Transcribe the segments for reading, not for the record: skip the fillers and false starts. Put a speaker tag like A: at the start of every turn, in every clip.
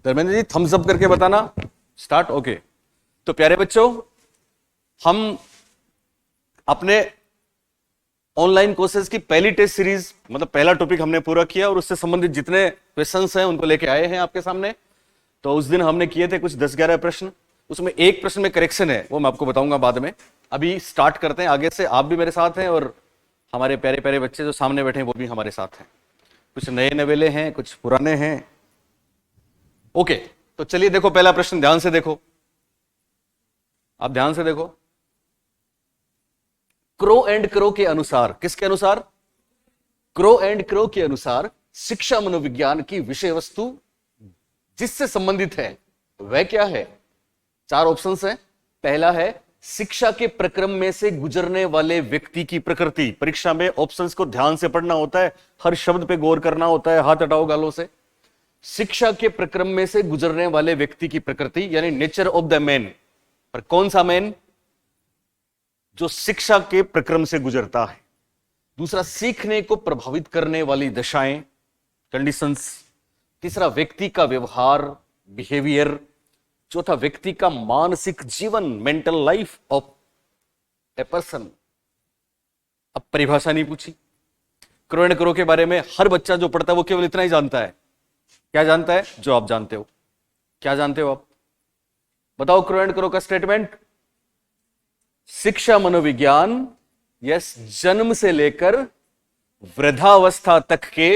A: Dharmendra ji Thums up करके बताना। Start. Okay. तो प्यारे बच्चों, हम अपने ऑनलाइन कोर्सेज की पहली टेस्ट सीरीज मतलब पहला टॉपिक हमने पूरा किया और उससे संबंधित जितने क्वेश्चंस हैं उनको लेके आए हैं आपके सामने। तो उस दिन हमने किए थे कुछ 10-11 प्रश्न, उसमें एक प्रश्न में करेक्शन है, वो मैं आपको बताऊंगा बाद में। अभी स्टार्ट करते हैं आगे से। आप भी मेरे साथ हैं और हमारे प्यारे प्यारे बच्चे जो सामने बैठे हैं वो भी हमारे साथ हैं। कुछ नए नवेले हैं, कुछ पुराने हैं। ओके, तो चलिए देखो पहला प्रश्न, ध्यान से देखो, आप ध्यान से देखो। क्रो एंड क्रो के अनुसार, किसके अनुसार? क्रो एंड क्रो के अनुसार शिक्षा मनोविज्ञान की विषय वस्तु जिससे संबंधित है वह क्या है? 4 ऑप्शंस हैं। पहला है शिक्षा के प्रक्रम में से गुजरने वाले व्यक्ति की प्रकृति। परीक्षा में ऑप्शंस को ध्यान से पढ़ना होता है, हर शब्द पे गौर करना होता है, हाथ हटाओ गालों से। शिक्षा के प्रक्रम में से गुजरने वाले व्यक्ति की प्रकृति यानी नेचर ऑफ द मैन। पर कौन सा मैन? जो शिक्षा के प्रक्रम से गुजरता है। दूसरा, सीखने को प्रभावित करने वाली दशाएं, कंडीशंस। तीसरा, व्यक्ति का व्यवहार, बिहेवियर। चौथा, व्यक्ति का मानसिक जीवन, mental life of a person. अब परिभाषा नहीं पूछी। क्रो एंड क्रो के बारे में हर बच्चा जो पढ़ता है वो केवल इतना ही जानता है। क्या जानता है? जो आप जानते हो। क्या जानते हो आप? बताओ क्रो एंड क्रो का स्टेटमेंट। शिक्षा मनोविज्ञान यस जन्म से लेकर वृद्धावस्था तक के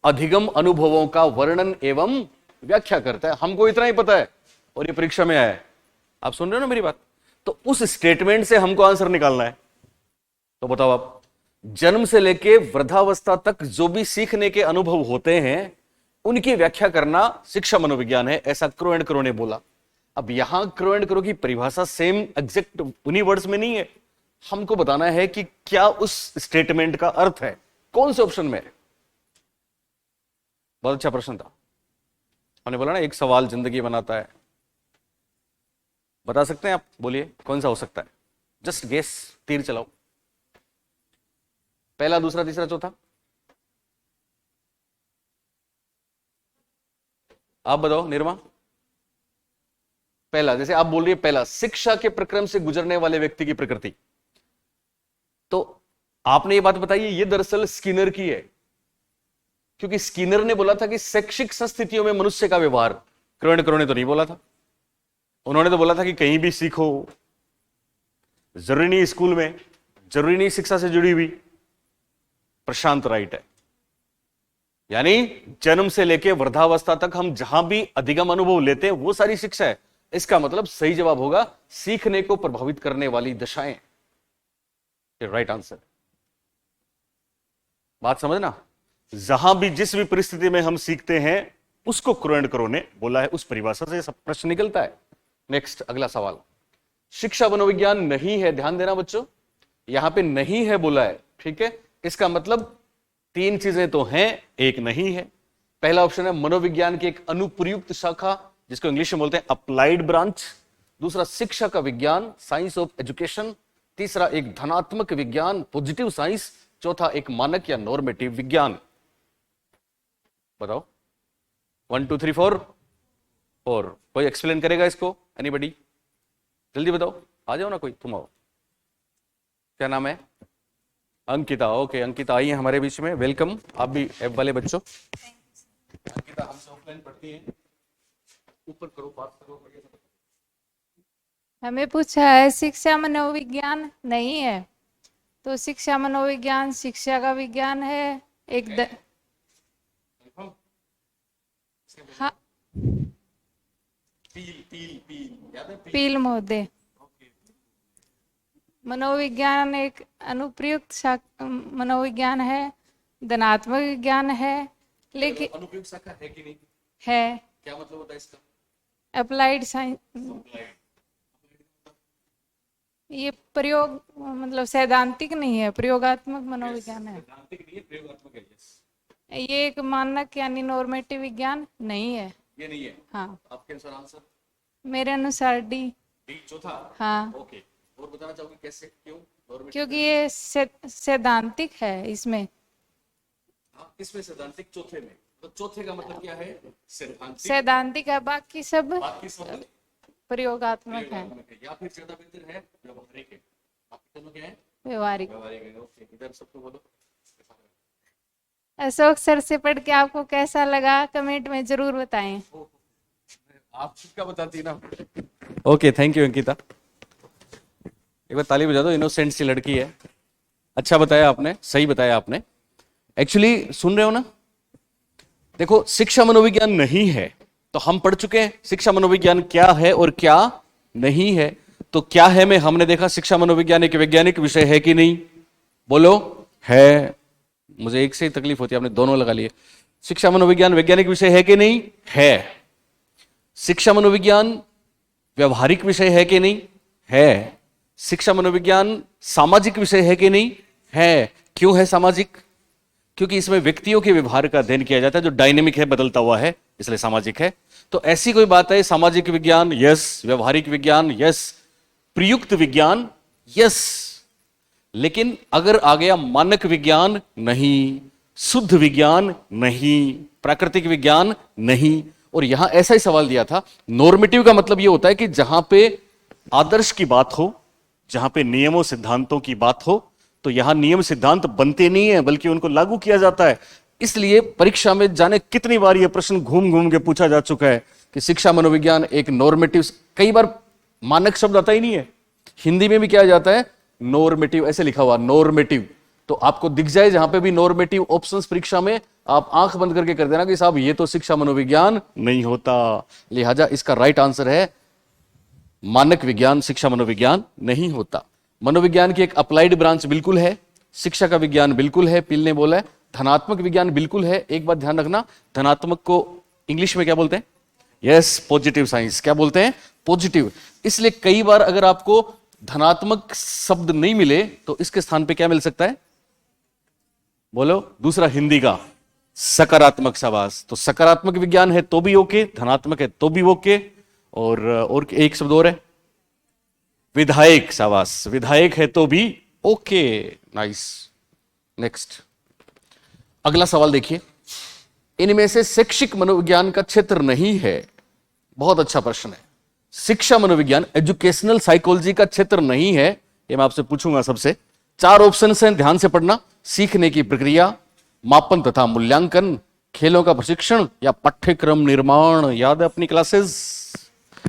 A: अधिगम अनुभवों का वर्णन एवं व्याख्या करता है। हमको इतना ही पता है और ये परीक्षा में आया है। आप सुन रहे हो ना मेरी बात? तो उस स्टेटमेंट से हमको आंसर निकालना है। तो बताओ आप, जन्म से लेके वृद्धावस्था तक जो भी सीखने के अनुभव होते हैं उनकी व्याख्या करना शिक्षा मनोविज्ञान है, ऐसा क्रो एंड क्रो ने बोला। अब यहां क्रो एंड क्रो की परिभाषा सेम एग्जैक्ट उन्हीं वर्ड्स में नहीं है। हमको बताना है कि क्या उस स्टेटमेंट का अर्थ है, कौन से ऑप्शन में है। बहुत अच्छा प्रश्न था। हमने बोला ना एक सवाल जिंदगी बनाता है। बता सकते हैं आप? बोलिए कौन सा हो सकता है? जस्ट गेस, तीर चलाओ। पहला, दूसरा, तीसरा, चौथा। आप बताओ निर्मा। पहला, जैसे आप बोल रही है पहला, शिक्षा के प्रक्रम से गुजरने वाले व्यक्ति की प्रकृति। तो आपने ये बात बताई है, ये दरअसल स्किनर की है, क्योंकि स्किनर ने बोला था कि शैक्षिक संस्थितियों में मनुष्य का व्यवहार। क्रो एंड क्रो ने तो नहीं बोला था। उन्होंने तो बोला था कि कहीं भी सीखो, जरूरी नहीं स्कूल में, जरूरी नहीं शिक्षा से जुड़ी हुई। प्रशांत राइट है, यानी जन्म से लेकर वृद्धावस्था तक हम जहां भी अधिगम अनुभव लेते हैं वो सारी शिक्षा है। इसका मतलब सही जवाब होगा सीखने को प्रभावित करने वाली दशाएं। Right answer. बात समझना, जहां भी जिस भी परिस्थिति में हम सीखते हैं उसको क्रो एंड क्रो ने बोला है। उस परिभाषा से सब प्रश्न निकलता है। नेक्स्ट, अगला सवाल। शिक्षा मनोविज्ञान नहीं है, ध्यान देना बच्चों, यहां पे नहीं है बोला है, ठीक है। इसका मतलब 3 चीजें तो हैं, एक नहीं है। पहला ऑप्शन है मनोविज्ञान की एक अनुप्रयुक्त शाखा, जिसको इंग्लिश में बोलते हैं अप्लाइड ब्रांच। दूसरा, शिक्षा का विज्ञान, साइंस ऑफ एजुकेशन। तीसरा, एक धनात्मक विज्ञान, पॉजिटिव साइंस। चौथा, एक मानक या नॉर्मेटिव विज्ञान। बताओ 1 2 3 4 4। कोई एक्सप्लेन करेगा इसको? एनीबडी? जल्दी बताओ, आ जाओ ना कोई, तुम आओ। क्या नाम है? अंकिता। ओके, अंकिता आई है हमारे बीच में, वेलकम। आप भी ऐप वाले बच्चों। अंकिता हमसे ऑफलाइन पढ़ती है। ऊपर करो, बात करो।
B: हमें पूछा है शिक्षा मनोविज्ञान नहीं है, तो शिक्षा मनोविज्ञान शिक्षा का विज्ञान है। हाँ, पील महोदय। मनोविज्ञान एक अनुप्रयुक्त मनोविज्ञान है, धनात्मक विज्ञान है, लेकिन
A: अनुप्रयुक्त शाखा है कि नहीं
B: है।
A: क्या मतलब होता है इसका?
B: Applied science. ये प्रयोग मतलब सैद्धांतिक नहीं है, प्रयोगात्मक मनोविज्ञान है।
A: सैद्धांतिक नहीं है, प्रयोगात्मक है। यस।
B: ये एक मानक यानी नॉर्मेटिव विज्ञान नहीं है।
A: ये नहीं है।
B: हाँ,
A: आपके अनुसार आंसर?
B: मेरे अनुसार डी।
A: डी, चौथा।
B: हाँ।
A: ओके, और बताना चाहोगे कैसे, क्यों?
B: क्योंकि ये सैद्धांतिक है इसमें।
A: हाँ, किसमें सैद्धांतिक? चौथे में। तो चौथे का मतलब क्या है? सैद्धांतिक।
B: सैद्धांतिक है, बाकी सब
A: बाकी सब
B: प्रयोगात्मक है।
A: प्रयोगात्मक है, या फिर ज्यादा बेहतर है व्यवहारिक है। बाकी दोनों क्या है?
B: व्यवहारिक।
A: व्यवहारिक है। ओके, इधर सबको बोलो।
B: अशोक सर से पढ़ के आपको कैसा लगा, कमेंट में जरूर बताएं।
A: आप क्या बताती ना। Okay, thank you Ankita. एक बार ताली बजा दो, इनोसेंट सी लड़की है। अच्छा बताया आपने, सही बताया आपने। एक्चुअली सुन रहे हो ना, देखो शिक्षा मनोविज्ञान नहीं है तो हम पढ़ चुके हैं शिक्षा मनोविज्ञान क्या है और क्या नहीं है। तो क्या है में हमने देखा शिक्षा मनोविज्ञान एक वैज्ञानिक विषय है कि नहीं? बोलो। है। मुझे एक से ही तकलीफ होती है, आपने दोनों लगा लिए। शिक्षा मनोविज्ञान वैज्ञानिक विषय है कि नहीं? है। शिक्षा मनोविज्ञान व्यवहारिक विषय है कि नहीं? है। शिक्षा मनोविज्ञान सामाजिक विषय है कि नहीं? है। क्यों है सामाजिक? क्योंकि इसमें व्यक्तियों के व्यवहार का अध्ययन किया जाता है जो डायनेमिक है, बदलता हुआ है, इसलिए सामाजिक है। तो ऐसी कोई बात है सामाजिक विज्ञान यस, व्यवहारिक विज्ञान यस, प्रयुक्त विज्ञान यस, लेकिन अगर आ गया मानक विज्ञान नहीं, शुद्ध विज्ञान नहीं, प्राकृतिक विज्ञान नहीं। और यहां ऐसा ही सवाल दिया था। नॉर्मेटिव का मतलब यह होता है कि जहां पे आदर्श की बात हो, जहां पे नियमों सिद्धांतों की बात हो, तो यहां नियम सिद्धांत बनते नहीं है बल्कि उनको लागू किया जाता है। इसलिए परीक्षा में जाने कितनी बार यह प्रश्न घूम घूम के पूछा जा चुका है कि शिक्षा मनोविज्ञान एक नॉर्मेटिव, कई बार मानक शब्द आता ही नहीं है। हिंदी में भी क्या जाता है? नॉर्मेटिव, ऐसे लिखा हुआ नॉर्मेटिव। तो आपको दिख जाए जहां पे भी नॉर्मेटिव ऑप्शंस परीक्षा में, आप आंख बंद करके कर देना कि साहब ये तो शिक्षा मनोविज्ञान नहीं होता। लिहाजा इसका राइट आंसर है मानक विज्ञान शिक्षा मनोविज्ञान नहीं होता। मनोविज्ञान की एक अप्लाइड ब्रांच बिल्कुल है, शिक्षा का विज्ञान बिल्कुल है, पिल ने बोला है। धनात्मक विज्ञान बिल्कुल है। एक बात ध्यान रखना, धनात्मक को इंग्लिश में क्या बोलते हैं? Yes, positive science. क्या बोलते हैं? पॉजिटिव। इसलिए कई बार अगर आपको धनात्मक शब्द नहीं मिले तो इसके स्थान पे क्या मिल सकता है? बोलो। दूसरा हिंदी का सकारात्मक। शाबाश। तो सकारात्मक विज्ञान है तो भी ओके, धनात्मक है तो भी ओके, और एक शब्द और है विधायक। शाबाश। विधायक है तो भी ओके। नाइस। नेक्स्ट, अगला सवाल देखिए। इनमें से शैक्षिक मनोविज्ञान का क्षेत्र नहीं है। बहुत अच्छा प्रश्न है। शिक्षा मनोविज्ञान एजुकेशनल साइकोलॉजी का क्षेत्र नहीं है, ये मैं आपसे पूछूंगा सबसे। 4 ऑप्शन हैं, ध्यान से पढ़ना। सीखने की प्रक्रिया, मापन तथा मूल्यांकन, खेलों का प्रशिक्षण या पाठ्यक्रम निर्माण। याद है अपनी क्लासेस?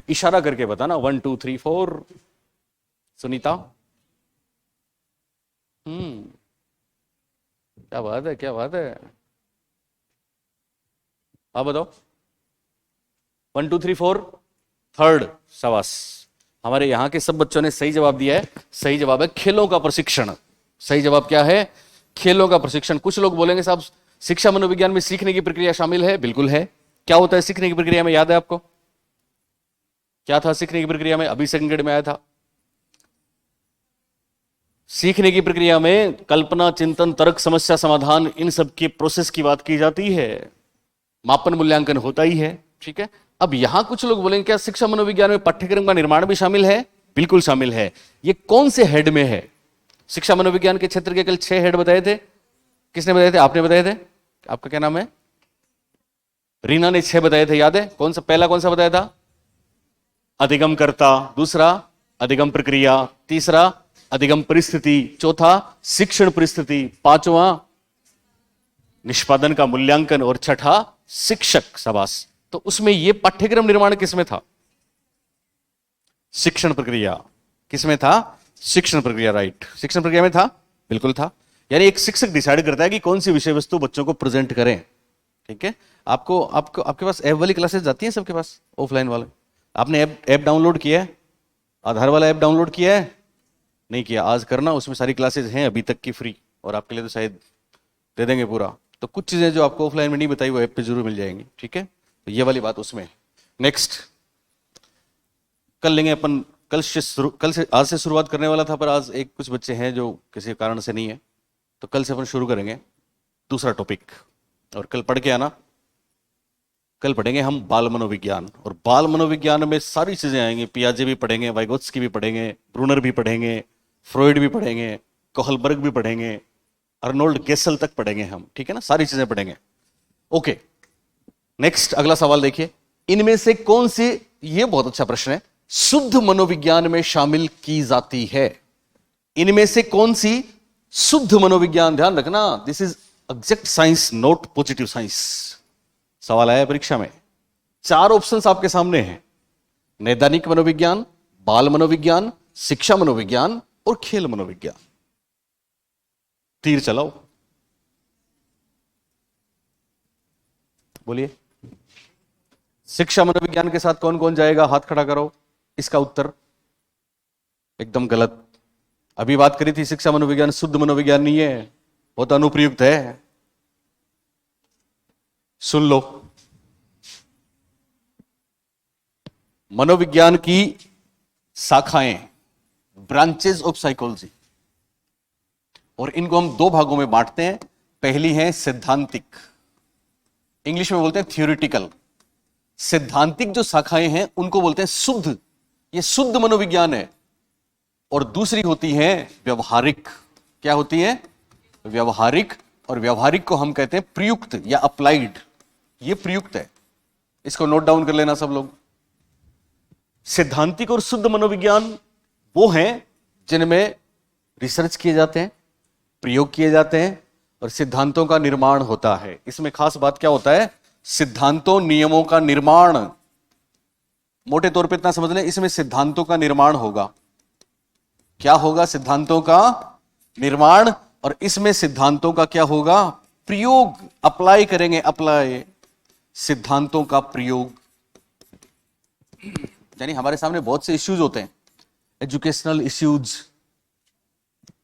A: इशारा करके बताना 1 2 3 4। सुनीता? क्या बात है, क्या बात है। आप बताओ। 1 2 3 4 थर्ड। शाबाश। हमारे यहां के सब बच्चों ने सही जवाब दिया है। सही जवाब है खेलों का प्रशिक्षण। सही जवाब क्या है? खेलों का प्रशिक्षण। कुछ लोग बोलेंगे साहब शिक्षा मनोविज्ञान में सीखने की प्रक्रिया शामिल है। बिल्कुल है। क्या होता है सीखने की प्रक्रिया में? याद है आपको? क्या था सीखने की प्रक्रिया में? अभी सेकंड ग्रेड में आया था। सीखने की प्रक्रिया में कल्पना, चिंतन, तर्क, समस्या समाधान, इन सब की प्रोसेस की बात की जाती है। मापन मूल्यांकन होता ही है। ठीक है। अब यहां कुछ लोग बोलेंगे क्या शिक्षा मनोविज्ञान में पाठ्यक्रम का निर्माण भी शामिल है? बिल्कुल शामिल है। ये कौन से हेड में है? शिक्षा मनोविज्ञान के क्षेत्र के कल 6 हेड बताए थे। किसने बताए थे? आपने बताए थे। आपका क्या नाम है? रीना ने 6 बताए थे, याद है? कौन सा पहला कौन सा बताया था? अधिगम कर्ता। दूसरा अधिगम प्रक्रिया। तीसरा अधिगम परिस्थिति। चौथा शिक्षण परिस्थिति। पांचवा निष्पादन का मूल्यांकन। और छठा शिक्षक। शाबाश। तो उसमें यह पाठ्यक्रम निर्माण किसमें था? शिक्षण प्रक्रिया। किसमें था? शिक्षण प्रक्रिया। राइट, शिक्षण प्रक्रिया में था। बिल्कुल था। यानी एक शिक्षक डिसाइड करता है कि कौन सी विषय वस्तु बच्चों को प्रेजेंट करें। ठीक है। आपके पास ऐप वाली क्लासेस जाती हैं सबके पास? ऑफलाइन वाले? आपने ऐप डाउनलोड किया है? आधार वाला ऐप डाउनलोड किया है? नहीं किया? आज करना। उसमें सारी क्लासेस हैं अभी तक की फ्री, और आपके लिए तो शायद दे देंगे पूरा। तो कुछ चीजें जो आपको ऑफलाइन में नहीं बताई वो ऐप पे जरूर मिल जाएंगी। ठीक है। तो ये वाली बात उसमें। नेक्स्ट, कल लेंगे अपन। कल से आज से शुरुआत करने वाला था, पर आज कुछ बच्चे हैं जो किसी कारण से नहीं है, तो कल से अपन शुरू करेंगे दूसरा टॉपिक। और कल पढ़ के आना। कल पढ़ेंगे हम बाल मनोविज्ञान, और बाल मनोविज्ञान में सारी चीजें आएंगी। पियाजे भी पढ़ेंगे, वाइगोत्स्की भी पढ़ेंगे, ब्रूनर भी पढ़ेंगे, फ्रॉइड भी पढ़ेंगे, कोहलबर्ग भी पढ़ेंगे, अर्नोल्ड गेसल तक पढ़ेंगे हम। ठीक है ना? सारी चीजें पढ़ेंगे। ओके। नेक्स्ट अगला सवाल देखिए, इनमें से कौन सी, ये बहुत अच्छा प्रश्न है, शुद्ध मनोविज्ञान में शामिल की जाती है? इनमें से कौन सी शुद्ध मनोविज्ञान, ध्यान रखना, this is exact science not positive science. सवाल आया परीक्षा में, 4 ऑप्शंस आपके सामने हैं, नैदानिक मनोविज्ञान, बाल मनोविज्ञान, शिक्षा मनोविज्ञान और खेल मनोविज्ञान। तीर चलाओ, बोलिए। शिक्षा मनोविज्ञान के साथ कौन कौन जाएगा, हाथ खड़ा करो। इसका उत्तर एकदम गलत। अभी बात करी थी, शिक्षा मनोविज्ञान शुद्ध मनोविज्ञान नहीं है, बहुत अनुप्रयुक्त है। सुन लो, मनोविज्ञान की शाखाएं, ब्रांचेस ऑफ साइकोलॉजी, और इनको हम 2 भागों में बांटते हैं। पहली है सिद्धांतिक, इंग्लिश में बोलते हैं थ्योरेटिकल। सिद्धांतिक जो शाखाएं हैं उनको बोलते हैं शुद्ध, ये शुद्ध मनोविज्ञान है। और दूसरी होती है व्यवहारिक। क्या होती है? व्यवहारिक। और व्यवहारिक को हम कहते हैं प्रयुक्त या अप्लाइड। ये प्रयुक्त है, इसको नोट डाउन कर लेना सब लोग। सिद्धांतिक और शुद्ध मनोविज्ञान वो हैं जिनमें रिसर्च किए जाते हैं, प्रयोग किए जाते हैं और सिद्धांतों का निर्माण होता है। इसमें खास बात क्या होता है? सिद्धांतों, नियमों का निर्माण। मोटे तौर पे इतना समझ लें, इसमें सिद्धांतों का निर्माण होगा। क्या होगा? सिद्धांतों का निर्माण। और इसमें सिद्धांतों का क्या होगा? प्रयोग। अप्लाई करेंगे, अप्लाई, सिद्धांतों का प्रयोग। यानी हमारे सामने बहुत से इश्यूज होते हैं, एजुकेशनल इश्यूज।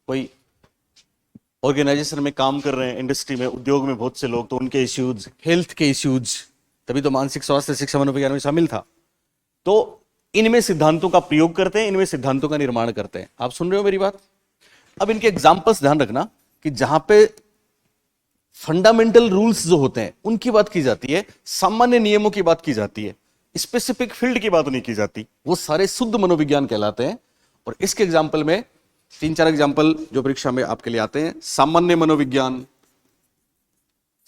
A: कोई ऑर्गेनाइजेशन में काम कर रहे हैं, इंडस्ट्री में, उद्योग में बहुत से लोग, तो उनके इश्यूज, हेल्थ के इश्यूज, तभी तो मानसिक स्वास्थ्य शिक्षा मनोविज्ञान में शामिल था। तो इनमें सिद्धांतों का प्रयोग करते हैं, इनमें सिद्धांतों का निर्माण करते हैं। आप सुन रहे हो मेरी बात? अब इनके एग्जाम्पल्स ध्यान रखना कि जहां पे फंडामेंटल रूल्स जो होते हैं उनकी बात की जाती है, सामान्य नियमों की बात की जाती है, स्पेसिफिक फील्ड की बात नहीं की जाती, वो सारे शुद्ध मनोविज्ञान कहलाते हैं। और इसके एग्जाम्पल में 3-4 एग्जाम्पल जो परीक्षा में आपके लिए आते हैं। सामान्य मनोविज्ञान,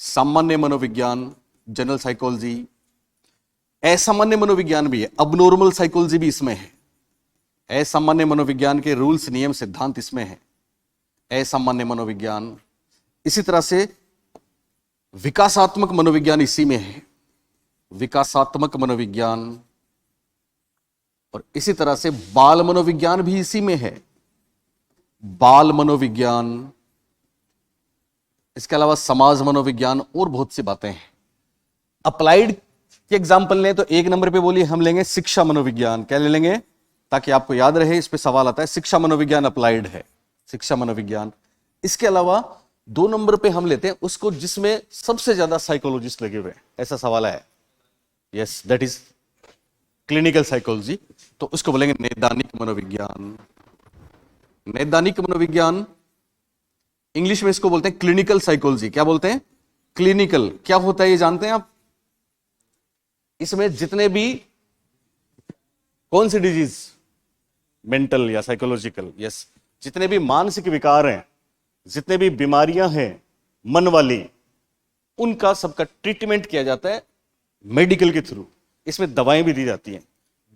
A: सामान्य मनोविज्ञान, जनरल साइकोलॉजी। असामान्य मनोविज्ञान भी है, अबनॉर्मल साइकोलॉजी भी इसमें है। असामान्य मनोविज्ञान के रूल्स, नियम, सिद्धांत इसमें है, असामान्य मनोविज्ञान। इसी तरह से विकासात्मक मनोविज्ञान इसी में है, विकासात्मक मनोविज्ञान। और इसी तरह से बाल मनोविज्ञान भी इसी में है, बाल मनोविज्ञान। इसके अलावा समाज मनोविज्ञान और बहुत सी बातें हैं। अप्लाइड के एग्जाम्पल लें तो 1 नंबर पे बोलिए हम लेंगे शिक्षा मनोविज्ञान। क्या ले लेंगे ताकि आपको याद रहे, इस पे सवाल आता है। शिक्षा मनोविज्ञान अप्लाइड है, शिक्षा मनोविज्ञान। इसके अलावा 2 नंबर पे हम लेते हैं उसको जिसमें सबसे ज्यादा साइकोलॉजिस्ट लगे हुए हैं, ऐसा सवाल है। Yes, that is clinical psychology. तो उसको बोलेंगे नैदानिक मनोविज्ञान। नैदानिक मनोविज्ञान, इंग्लिश में इसको बोलते हैं क्लिनिकल साइकोलॉजी। क्या बोलते हैं? क्लिनिकल। क्या होता है ये जानते हैं आप? इसमें जितने भी, कौन सी डिजीज, मेंटल या साइकोलॉजिकल, यस, जितने भी मानसिक विकार हैं, जितने भी बीमारियां हैं मन वाली, उनका सबका ट्रीटमेंट किया जाता है मेडिकल के थ्रू। इसमें दवाएं भी दी जाती हैं।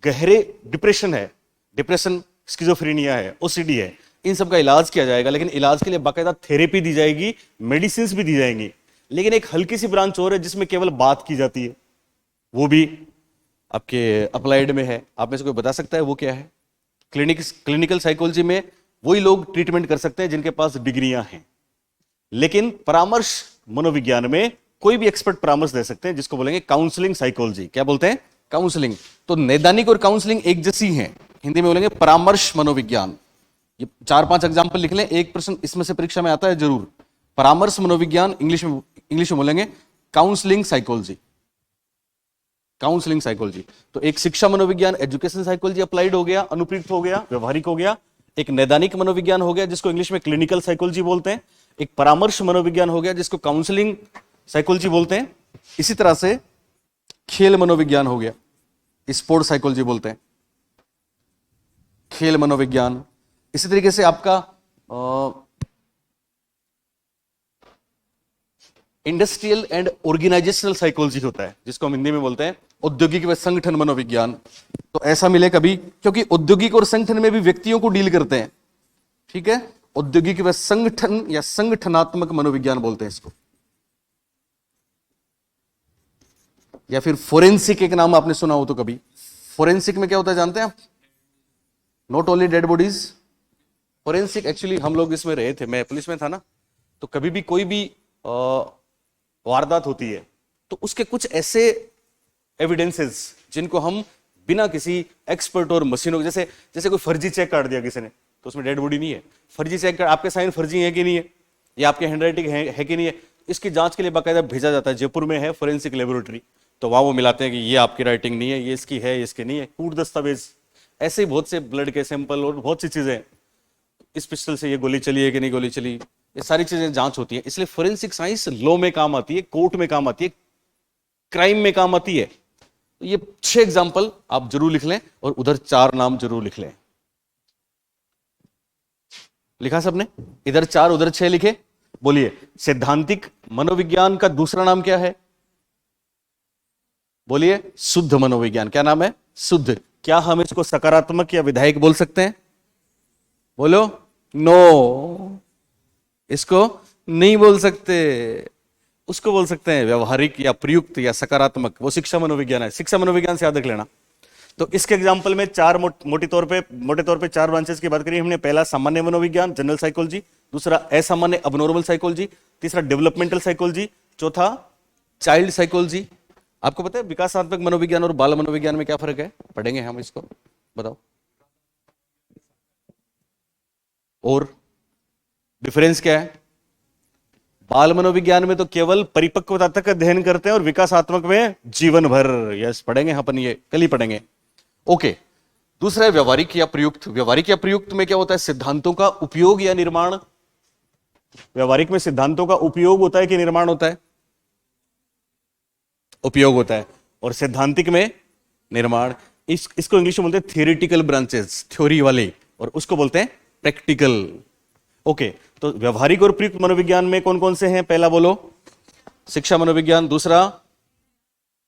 A: गहरे डिप्रेशन है, डिप्रेशन, स्किज़ोफ्रेनिया है, ओसीडी है, इन सब का इलाज किया जाएगा। लेकिन इलाज के लिए बाकायदा थेरेपी दी जाएगी, मेडिसिन भी दी जाएंगी। लेकिन एक हल्की सी ब्रांच और है जिसमें केवल बात की जाती है, वो भी आपके अप्लाइड में है। आप में से कोई बता सकता है वो क्या है? क्लिनिकल साइकोलॉजी में वही लोग ट्रीटमेंट कर सकते हैं जिनके पास डिग्रियां हैं। लेकिन परामर्श मनोविज्ञान में कोई भी एक्सपर्ट परामर्श दे सकते हैं, जिसको बोलेंगे काउंसलिंग साइकोलॉजी। क्या बोलते हैं? काउंसलिंग। तो नैदानिक और काउंसलिंग एक जैसी हैं, हिंदी में बोलेंगे परामर्श मनोविज्ञान। ये 4-5 एग्जाम्पल लिख लें, एक प्रश्न इसमें से परीक्षा में आता है जरूर। परामर्श मनोविज्ञान, इंग्लिश में बोलेंगे काउंसलिंग साइकोलॉजी, काउंसलिंग साइकोलॉजी। तो एक शिक्षा मनोविज्ञान, एजुकेशन साइकोलॉजी अप्लाइड हो गया, अनुप्रयुक्त हो गया, व्यवहारिक हो गया। एक नैदानिक मनोविज्ञान हो गया जिसको इंग्लिश में क्लिनिकल साइकोलॉजी बोलते हैं। एक परामर्श मनोविज्ञान हो गया जिसको काउंसलिंग साइकोलॉजी बोलते हैं। इसी तरह से खेल मनोविज्ञान हो गया, स्पोर्ट्स साइकोलॉजी बोलते हैं, खेल मनोविज्ञान। इसी तरीके से आपका इंडस्ट्रियल एंड ऑर्गेनाइजेशनल साइकोलॉजी होता है, जिसको हम हिंदी में बोलते हैं औद्योगिक व संगठन मनोविज्ञान। तो ऐसा मिले कभी, क्योंकि औद्योगिक और संगठन में भी व्यक्तियों को डील करते हैं, ठीक है। औद्योगिक व संगठन या संगठनात्मक मनोविज्ञान बोलते हैं इसको। या फिर फोरेंसिक एक नाम आपने सुना हो तो कभी। फोरेंसिक में क्या होता है जानते हैं आप? Not only dead bodies. Forensic actually हम लोग इसमें रहे थे, मैं पुलिस में था ना, तो कभी भी कोई भी वारदात होती है तो उसके कुछ ऐसे एविडेंसेस जिनको हम बिना किसी एक्सपर्ट और मशीनों, जैसे जैसे कोई फर्जी चेक काट दिया किसी ने तो उसमें डेड बॉडी नहीं है, फर्जी चेक काट, आपके साइन फर्जी है कि नहीं है, या आपके हैंडराइटिंग है कि नहीं है, इसकी जांच के लिए बाकायदा भेजा जाता है। जयपुर में है फोरेंसिक लेबोरेटरी, तो वहां वो मिलाते हैं कि ये आपकी राइटिंग नहीं है, ये इसकी है, इसके नहीं है, कूट दस्तावेज, ऐसे ही बहुत से ब्लड के सैंपल और बहुत सी चीजें, इस पिस्टल से ये गोली चली है कि नहीं गोली चली, ये सारी चीजें जांच होती है। इसलिए फोरेंसिक साइंस लॉ में काम आती है, कोर्ट में काम आती है, क्राइम में काम आती है। ये 6 एग्जांपल आप जरूर लिख लें और उधर 4 नाम जरूर लिख लें। लिखा सबने? इधर 4 उधर 6 लिखे। बोलिए, सैद्धांतिक मनोविज्ञान का दूसरा नाम क्या है? बोलिए, शुद्ध मनोविज्ञान। क्या नाम है? शुद्ध। क्या हम इसको सकारात्मक या विधायक बोल सकते हैं? बोलो। नो, इसको नहीं बोल सकते। उसको बोल सकते हैं व्यवहारिक या प्रयुक्त या सकारात्मक, वो शिक्षा मनोविज्ञान है। शिक्षा मनोविज्ञान से याद रख लेना। तो इसके एग्जाम्पल में 4 मोटे तौर पे 4 ब्रांचेस की बात करी हमने। पहला सामान्य मनोविज्ञान, जनरल साइकोलॉजी, दूसरा असामान्य अबनॉर्मल साइकोलॉजी, तीसरा डेवलपमेंटल साइकोलॉजी, चौथा चाइल्ड साइकोलॉजी। आपको पता है विकासात्मक मनोविज्ञान और बाल मनोविज्ञान में क्या फर्क है? पढ़ेंगे हम इसको, बताओ। और डिफरेंस क्या है? बाल मनोविज्ञान में तो केवल परिपक्वता तक अध्ययन करते हैं और विकासात्मक में जीवन भर। यस, पढ़ेंगे अपन, ये कल ही पढ़ेंगे। ओके, दूसरा है व्यवहारिक या प्रयुक्त। व्यवहारिक या प्रयुक्त में क्या होता है? सिद्धांतों का उपयोग या निर्माण। व्यवहारिक में सिद्धांतों का उपयोग होता है कि निर्माण होता है? उपयोग होता है। और सैद्धांतिक में निर्माण। इसको इंग्लिश में बोलते हैं थियोरिटिकल ब्रांचेस, थ्योरी वाले, और उसको बोलते हैं प्रैक्टिकल। ओके, तो व्यवहारिक और प्रयुक्त मनोविज्ञान में कौन कौन से हैं? पहला बोलो, शिक्षा मनोविज्ञान। दूसरा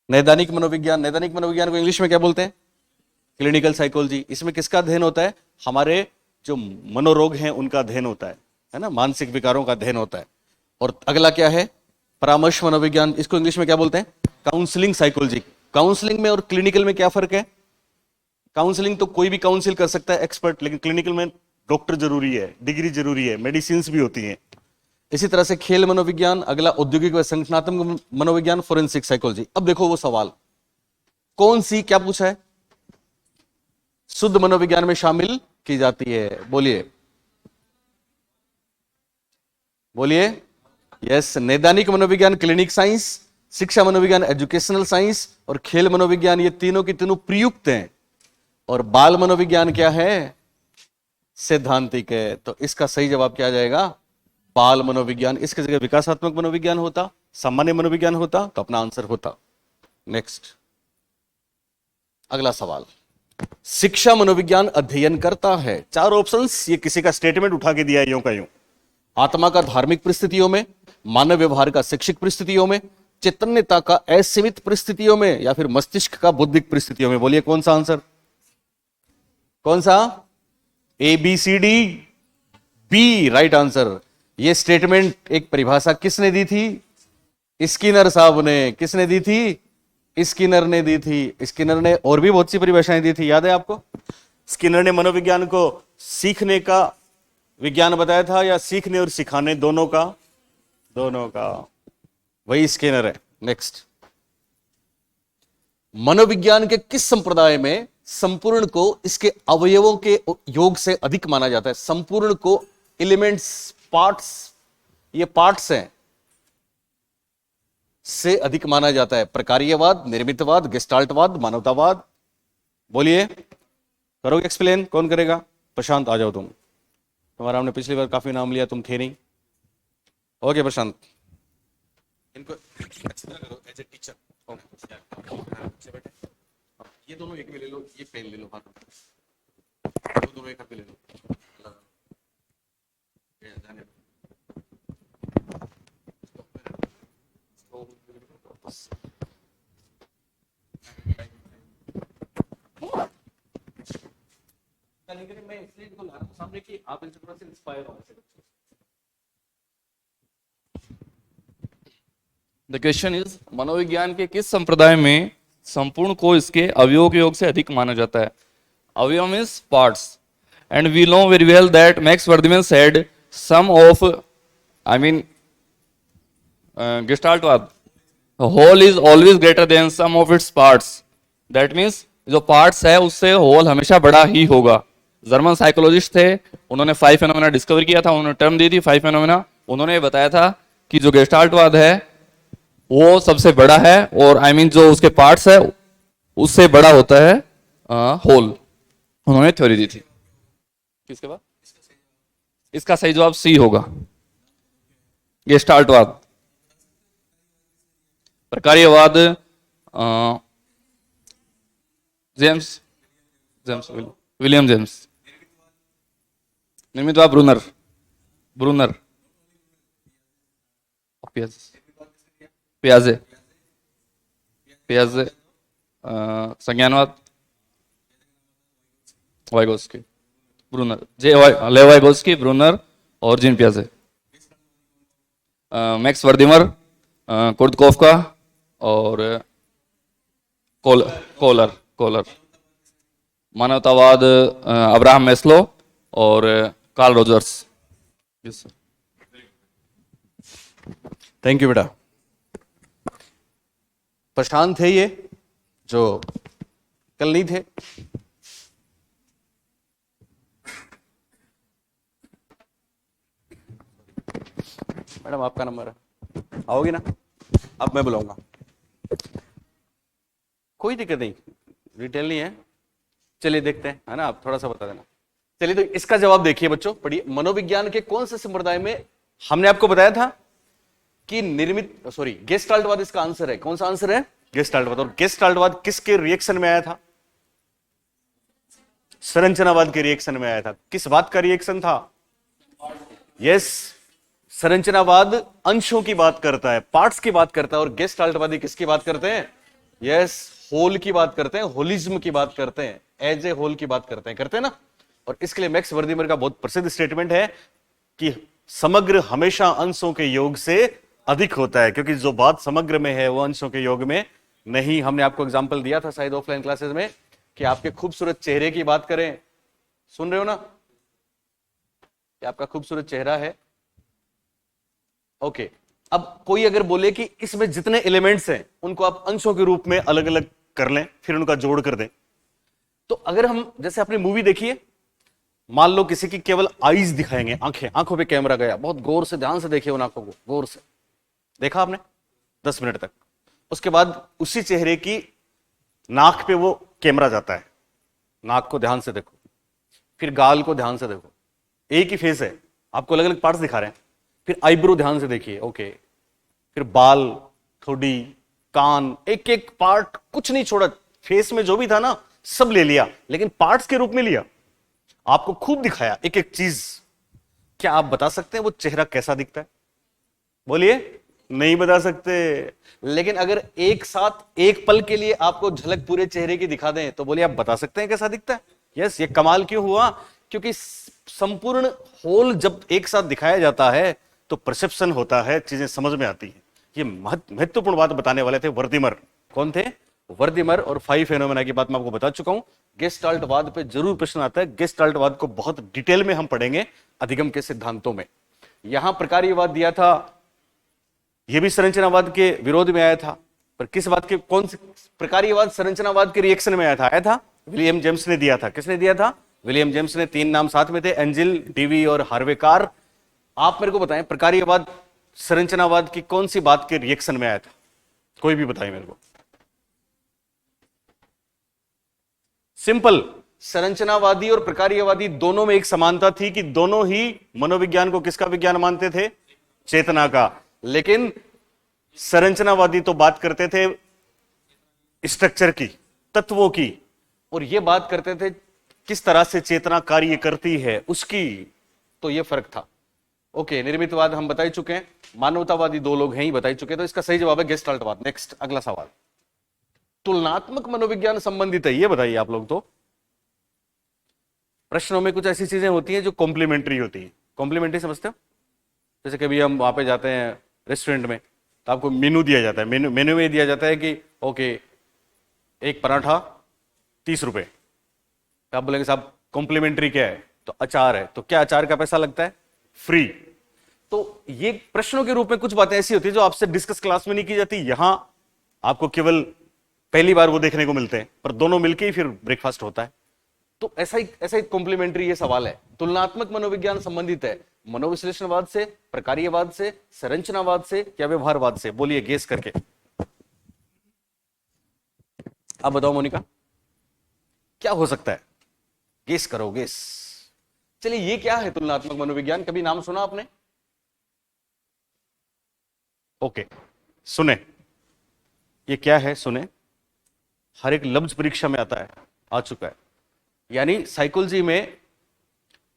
A: नैदानिक मनोविज्ञान। नैदानिक मनोविज्ञान को इंग्लिश में क्या बोलते हैं? Clinical psychology. इसमें किसका अध्ययन होता है? हमारे जो मनोरोग हैं उनका अध्ययन होता है ना, मानसिक विकारों का अध्ययन होता है। और अगला क्या है? परामर्श मनोविज्ञान। इसको इंग्लिश में क्या बोलते हैं? Counselling psychology. काउंसलिंग में और क्लिनिकल में क्या फर्क है? काउंसलिंग तो कोई भी काउंसिल कर सकता है, एक्सपर्ट, लेकिन क्लिनिकल में डॉक्टर जरूरी है, डिग्री जरूरी है, मेडिसिन भी होती हैं। इसी तरह से खेल मनोविज्ञान, अगला औद्योगिक व संगठनात्मक मनोविज्ञान, फोरेंसिक साइकोलॉजी। अब देखो वो सवाल, कौन सी, क्या पूछा है? शुद्ध मनोविज्ञान में शामिल की जाती है। बोलिए बोलिए। यस, नैदानिक मनोविज्ञान क्लिनिक साइंस, शिक्षा मनोविज्ञान एजुकेशनल साइंस, और खेल मनोविज्ञान, ये तीनों की तीनों प्रयुक्त हैं। और बाल मनोविज्ञान क्या है? सैद्धांतिक है। तो इसका सही जवाब क्या आ जाएगा? बाल मनोविज्ञान। इसकी जगह विकासात्मक मनोविज्ञान होता, सामान्य मनोविज्ञान होता, तो अपना आंसर होता। नेक्स्ट, अगला सवाल, शिक्षा मनोविज्ञान अध्ययन करता है। 4 ऑप्शंस, ये किसी का स्टेटमेंट उठा के दिया है यूं का यूं। आत्मा का धार्मिक परिस्थितियों में, मानव व्यवहार का शैक्षिक परिस्थितियों में, चैतन्यता का असीमित परिस्थितियों में, या फिर मस्तिष्क का बौद्धिक परिस्थितियों में। बोलिए कौन सा आंसर? कौन सा? ABCD B right answer. ये स्टेटमेंट, एक परिभाषा किसने दी थी? स्किनर साहब ने। किसने दी थी? स्किनर ने दी थी। स्किनर ने और भी बहुत सी परिभाषाएं दी थी, याद है आपको? स्किनर ने मनोविज्ञान को सीखने का विज्ञान बताया था, या सीखने और सिखाने दोनों का? दोनों का। वही स्किनर है। नेक्स्ट, मनोविज्ञान के किस संप्रदाय में संपूर्ण को इसके अवयवों के योग से अधिक माना जाता है? संपूर्ण को एलिमेंट्स, पार्ट्स, ये पार्ट्स हैं, से अधिक माना जाता है। प्रकार्यवाद, निर्मितवाद, गेस्टाल्टवाद, मानवतावाद। बोलिए, करोगे एक्सप्लेन? कौन करेगा? प्रशांत आ जाओ तुम, तुम्हारा हमने पिछली बार काफी नाम लिया, तुम थे नहीं। ओके प्रशांत, इनको अच्छी तरह करो एज ए टीचर। ये दोनों एक में ले लो, ये पेन ले लो हाथ में, दोनों एक हाथ में ले लो। जाने दो। मैं इसलिए इनको ला रहा हूं सामने कि आप इनसे थोड़ा सा इंस्पायर हो।
C: द क्वेश्चन इज, मनोविज्ञान के किस संप्रदाय में संपूर्ण को इसके अवयवों के योग से अधिक माना जाता है? अवयव means parts, and we know very well that Max Wertheimer said sum of, I mean गेस्टाल्टवाद, whole is always greater than sum of its parts. That means जो पार्ट्स है उससे होल हमेशा बड़ा ही होगा। जर्मन साइकोलॉजिस्ट थे, उन्होंने 5 फेनोमेना डिस्कवर किया था, उन्होंने टर्म दी थी 5 फेनोमेना। उन्होंने बताया था कि जो गेस्टाल्टवाद है वो सबसे बड़ा है, और आई मीन जो उसके पार्ट्स है उससे बड़ा होता है होल। उन्होंने थ्योरी दी थी। किसके बाद? इसका सही जवाब सी होगा, गेस्टाल्टवाद। प्रकार्यवाद विलियम जेम्स। निर्मितवाद ब्रूनर पियाजे। संज्ञानवाद Vygotsky, Bruner, Lev Vygotsky, Bruner और जीन पियाजे। मैक्स वर्दिमर, कुर्दकोफ्का और कोलर। मानवतावाद अब्राहम मैस्लो और कार्ल रोजर्स।
A: थैंक यू बेटा। प्रशांत थे ये जो कल नहीं थे। मैडम आपका नंबर है, आओगी ना? अब मैं बुलाऊंगा, कोई दिक्कत नहीं, डिटेल नहीं है। चलिए देखते हैं, है ना? आप थोड़ा सा बता देना। चलिए तो इसका जवाब देखिए बच्चों, पढ़िए। मनोविज्ञान के कौन से संप्रदाय में, हमने आपको बताया था कि गेस्टाल्टवाद इसका आंसर है। कौन सा आंसर है? गेस्टाल्टवाद। और गेस्टाल्टवाद किसके रिएक्शन में आया था? संरचनावाद के रिएक्शन में आया था। किस बात का रिएक्शन था? यस, संरचनावाद अंशों की बात करता है, पार्ट्स की बात करता है, और गेस्टाल्टवादी किसकी बात करते हैं? यस, होल की बात करते हैं, होलिज्म की बात करते हैं, एज ए होल की बात करते हैं ना। और इसके लिए मैक्स वर्दिमर का बहुत प्रसिद्ध स्टेटमेंट है कि समग्र हमेशा अंशों के योग से अधिक होता है, क्योंकि जो बात समग्र में है वो अंशों के योग में नहीं। हमने आपको एग्जांपल दिया था शायद ऑफलाइन क्लासेस में कि आपके खूबसूरत चेहरे की बात करें, सुन रहे हो ना, कि आपका खूबसूरत चेहरा है। ओके, अब कोई अगर बोले कि इसमें जितने एलिमेंट्स हैं उनको आप अंशों के रूप में अलग अलग कर लें, फिर उनका जोड़ कर दें, तो अगर हम जैसे अपनी मूवी देखिए, मान लो किसी की केवल आईज दिखाएंगे, आंखें, आंखों पे कैमरा गया, बहुत गौर से ध्यान से देखिए उन आंखों को, गौर से देखा आपने 10 मिनट तक। उसके बाद उसी चेहरे की नाक पे वो कैमरा जाता है, नाक को ध्यान से देखो, फिर गाल को ध्यान से देखो, एक ही फेस है, आपको अलग अलग पार्ट्स दिखा रहे हैं। फिर आईब्रो ध्यान से देखिए, ओके, फिर बाल, ठोडी, कान, एक एक पार्ट कुछ नहीं छोड़ा, फेस में जो भी था ना सब ले लिया, लेकिन पार्ट्स के रूप में लिया, आपको खूब दिखाया एक एक चीज। क्या आप बता सकते हैं वो चेहरा कैसा दिखता है? बोलिए, नहीं बता सकते। लेकिन अगर एक साथ एक पल के लिए आपको झलक पूरे चेहरे की दिखा दें तो बोलिए आप बता सकते हैं कैसा दिखता है? यस, ये कमाल क्यों हुआ? क्योंकि संपूर्ण होल जब एक साथ दिखाया जाता है तो परसेप्शन होता है, चीजें समझ में आती हैं। ये महत्वपूर्ण बात बताने वाले थे वर्दिमर। कौन थे? वर्दिमर। और 5 फेनोमेना की बात मैं आपको बता चुका हूं। गेस्टाल्टवाद पे जरूर प्रश्न आता है, गेस्टाल्टवाद को बहुत डिटेल में हम पढ़ेंगे अधिगम के सिद्धांतों में। यहां प्रकार्यवाद दिया था, यह भी संरचनावाद के विरोध में आया था, पर किस बात के, कौन से प्रकार्यवाद संरचनावाद के रिएक्शन में आया था? विलियम जेम्स ने दिया था। किसने दिया था? विलियम जेम्स ने। 3 नाम साथ में थे, एंजिल, डीवी और हार्वेकार। आप मेरे को बताएं, प्रकार्यवाद संरचनावाद की कौन सी बात के रिएक्शन में आया था? कोई भी बताए मेरे को। सिंपल, संरचनावादी और प्रकार्यवादी दोनों में एक समानता थी कि दोनों ही मनोविज्ञान को किसका विज्ञान मानते थे? चेतना का। लेकिन संरचनावादी तो बात करते थे स्ट्रक्चर की, तत्वों की, और यह बात करते थे किस तरह से चेतना कार्य करती है उसकी। तो यह फर्क था। ओके, निर्मितवाद हम बता ही चुके हैं, मानवतावादी 2 लोग हैं ही बता ही चुके हैं, तो इसका सही जवाब है गेस्टाल्टवाद। नेक्स्ट, अगला सवाल। तुलनात्मक मनोविज्ञान संबंधित है, ये बताइए आप लोग। तो प्रश्नों में कुछ ऐसी चीजें होती हैं जो कॉम्प्लीमेंट्री होती है। कॉम्प्लीमेंट्री समझते हो? जैसे कभी हम वहां पे जाते हैं रेस्टोरेंट में, तो आपको मेनू दिया जाता है। मेनू में दिया जाता है कि ओके, एक पराठा 30 रुपए। आप बोलेंगे साहब कॉम्प्लीमेंट्री क्या है? तो अचार है। तो क्या अचार का पैसा लगता है? फ्री। तो ये प्रश्नों के रूप में कुछ बातें ऐसी होती है जो आपसे डिस्कस क्लास में नहीं की जाती, यहां आपको केवल पहली बार वो देखने को मिलते हैं, पर दोनों मिलके ही फिर ब्रेकफास्ट होता है। तो ऐसा ही कॉम्प्लीमेंट्री ये सवाल है। तुलनात्मक मनोविज्ञान संबंधित है मनोविश्लेषणवाद से, प्रकार्यवाद से, संरचनावाद से या व्यवहारवाद से? बोलिए गेस करके। आप बताओ मोनिका, क्या हो सकता है? गेस करो, गेस। चलिए, ये क्या है तुलनात्मक मनोविज्ञान? कभी नाम सुना आपने? ओके, सुने, ये क्या है सुने। हर एक लफ्ज परीक्षा में आता है, आ चुका है। यानी साइकोलॉजी में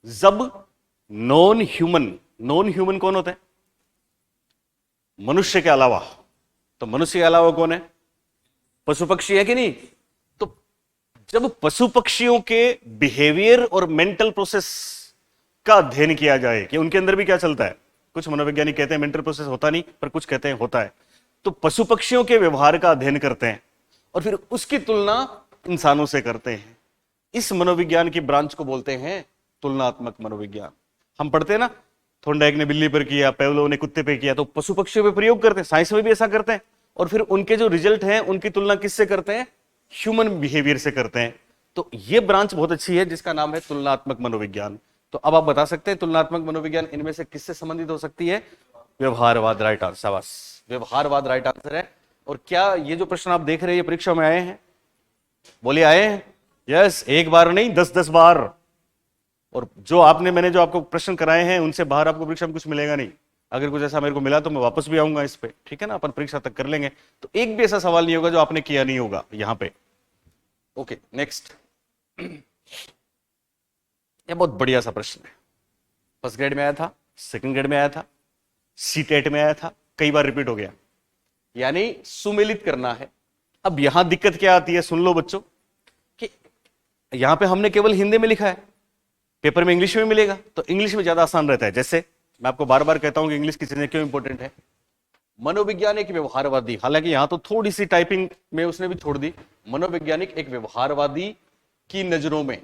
A: जब नॉन ह्यूमन कौन होता है? मनुष्य के अलावा। तो मनुष्य के अलावा कौन है? पशु पक्षी है कि नहीं? तो जब पशु पक्षियों के बिहेवियर और मेंटल प्रोसेस का अध्ययन किया जाए कि उनके अंदर भी क्या चलता है, कुछ मनोवैज्ञानिक कहते हैं मेंटल प्रोसेस होता नहीं, पर कुछ कहते हैं होता है। तो पशु पक्षियों के व्यवहार का अध्ययन करते हैं और फिर उसकी तुलना इंसानों से करते हैं। इस मनोविज्ञान की ब्रांच को बोलते हैं तुलनात्मक मनोविज्ञान। हम पढ़ते हैं ना, थोंडाइक ने बिल्ली पर किया, पेवलोव ने कुत्ते पे किया, तो पशु पक्षियों पे प्रयोग करते हैं। साइंस में भी ऐसा करते हैं और फिर उनके जो रिजल्ट हैं उनकी तुलना किससे करते हैं? ह्यूमन बिहेवियर से करते हैं। तो ये ब्रांच बहुत अच्छी है जिसका नाम है तुलनात्मक मनोविज्ञान। तो अब आप बता सकते हैं तुलनात्मक मनोविज्ञान इनमें से किससे संबंधित हो सकती है? व्यवहारवाद। राइट आंसर, शाबाश, व्यवहारवाद राइट आंसर है। और क्या ये जो प्रश्न आप देख रहे हैं ये परीक्षा में आए हैं? बोलिए आए हैं? यस, एक बार नहीं 10-10 बार। और मैंने जो आपको प्रश्न कराए हैं उनसे बाहर आपको परीक्षा में कुछ मिलेगा नहीं। अगर कुछ ऐसा मेरे को मिला तो मैं वापस भी आऊंगा इस पे, ठीक है ना? अपन परीक्षा तक कर लेंगे। तो एक भी ऐसा सवाल नहीं होगा जो आपने किया नहीं होगा यहां पे। Okay, next. ये बहुत बढ़िया सा प्रश्न है। फर्स्ट ग्रेड में आया था, सेकंड ग्रेड में आया था, सीटेट में आया था, कई बार रिपीट हो गया। यानी सुमेलित करना है। अब यहां दिक्कत क्या आती है, सुन लो बच्चों, कि यहां पे हमने केवल हिंदी में लिखा है, पेपर में इंग्लिश में मिलेगा, तो इंग्लिश में ज्यादा आसान रहता है। जैसे मैं आपको बार बार कहता हूं कि इंग्लिश की चीजें क्यों इंपॉर्टेंट है। मनोवैज्ञानिक व्यवहारवादी, हालांकि यहां तो थोड़ी सी टाइपिंग में उसने भी छोड़ दी। मनोवैज्ञानिक एक व्यवहारवादी की नजरों में,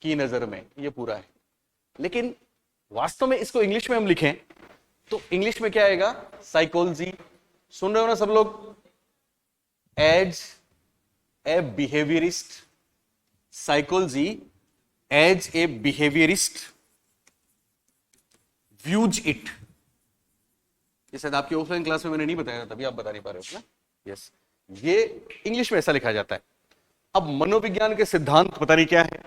A: की नजर में, ये पूरा है। लेकिन वास्तव में इसको इंग्लिश में हम लिखें तो इंग्लिश में क्या आएगा? साइकोलॉजी। सुन रहे हो ना सब लोग? As a behaviourist, psychology as a behaviourist views it. ये शायद आपकी ऑफलाइन क्लास में मैंने नहीं बताया था, तभी आप बता नहीं पा रहे हो ना? यस, ये इंग्लिश में ऐसा लिखा जाता है। अब मनोविज्ञान के सिद्धांत पता नहीं क्या है,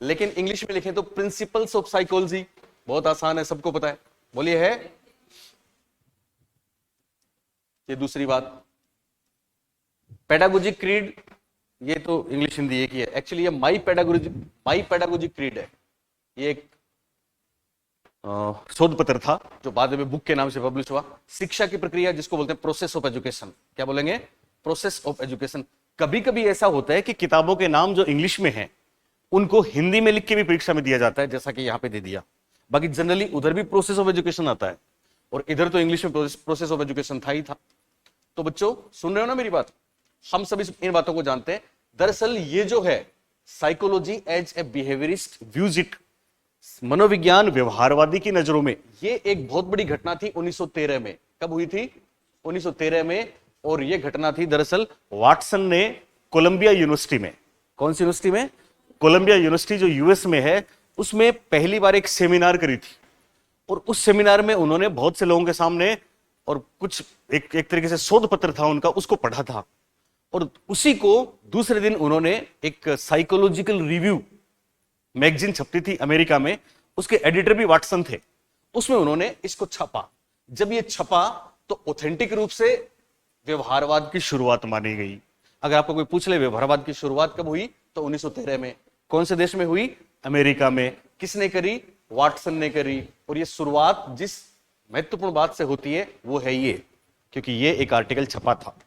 A: लेकिन इंग्लिश में लिखें तो प्रिंसिपल्स ऑफ साइकोलॉजी। बहुत आसान है, सबको पता है। बोलिए है? ये दूसरी बात, पेडागोजिक क्रीड, ये तो इंग्लिश हिंदी एक ही है। एक्चुअली ये माई पेडागोजिक क्रीड है। ये एक शोध पत्र था जो बाद में बुक के नाम से पब्लिश हुआ। शिक्षा की प्रक्रिया, जिसको बोलते हैं प्रोसेस ऑफ एजुकेशन। क्या बोलेंगे? Process of education. कभी कभी ऐसा होता है कि किताबों के नाम जो इंग्लिश में हैं उनको हिंदी में लिख के भी परीक्षा में दिया जाता है, जैसा कि यहां पे दे दिया। बाकी जनरली उधर भी प्रोसेस ऑफ एजुकेशन आता है और इधर तो इंग्लिश में प्रोसेस ऑफ एजुकेशन था ही था। तो बच्चों सुन रहे हो ना मेरी बात? हम सभी इन बातों को जानते हैं। दरअसल ये जो है psychology as a behaviourist views it, मनोविज्ञान व्यवहारवादी की नजरों में, ये एक बहुत बड़ी घटना थी 1913 में। कब हुई थी? 1913 में। और ये घटना थी दरअसल वाटसन ने कोलंबिया यूनिवर्सिटी में। कौन सी यूनिवर्सिटी में? कोलंबिया यूनिवर्सिटी जो यूएस में है, उसमें पहली बार एक सेमिनार करी थी। और उस सेमिनार में उन्होंने बहुत से लोगों के सामने और कुछ एक तरीके से शोध पत्र था उनका, उसको पढ़ा था। और उसी को दूसरे दिन उन्होंने एक साइकोलॉजिकल रिव्यू मैगजीन छपती थी अमेरिका में, उसके एडिटर भी वाटसन थे, उसमें उन्होंने इसको छपा। जब ये छपा तो ऑथेंटिक रूप से व्यवहारवाद की शुरुआत मानी गई। अगर आपको कोई पूछ ले व्यवहारवाद की शुरुआत कब हुई, तो 1913 में। कौन से देश में हुई? अमेरिका में। किसने करी? वाटसन ने करी। और ये शुरुआत जिस महत्वपूर्ण बात से होती है वो है ये, क्योंकि ये एक आर्टिकल छपा था।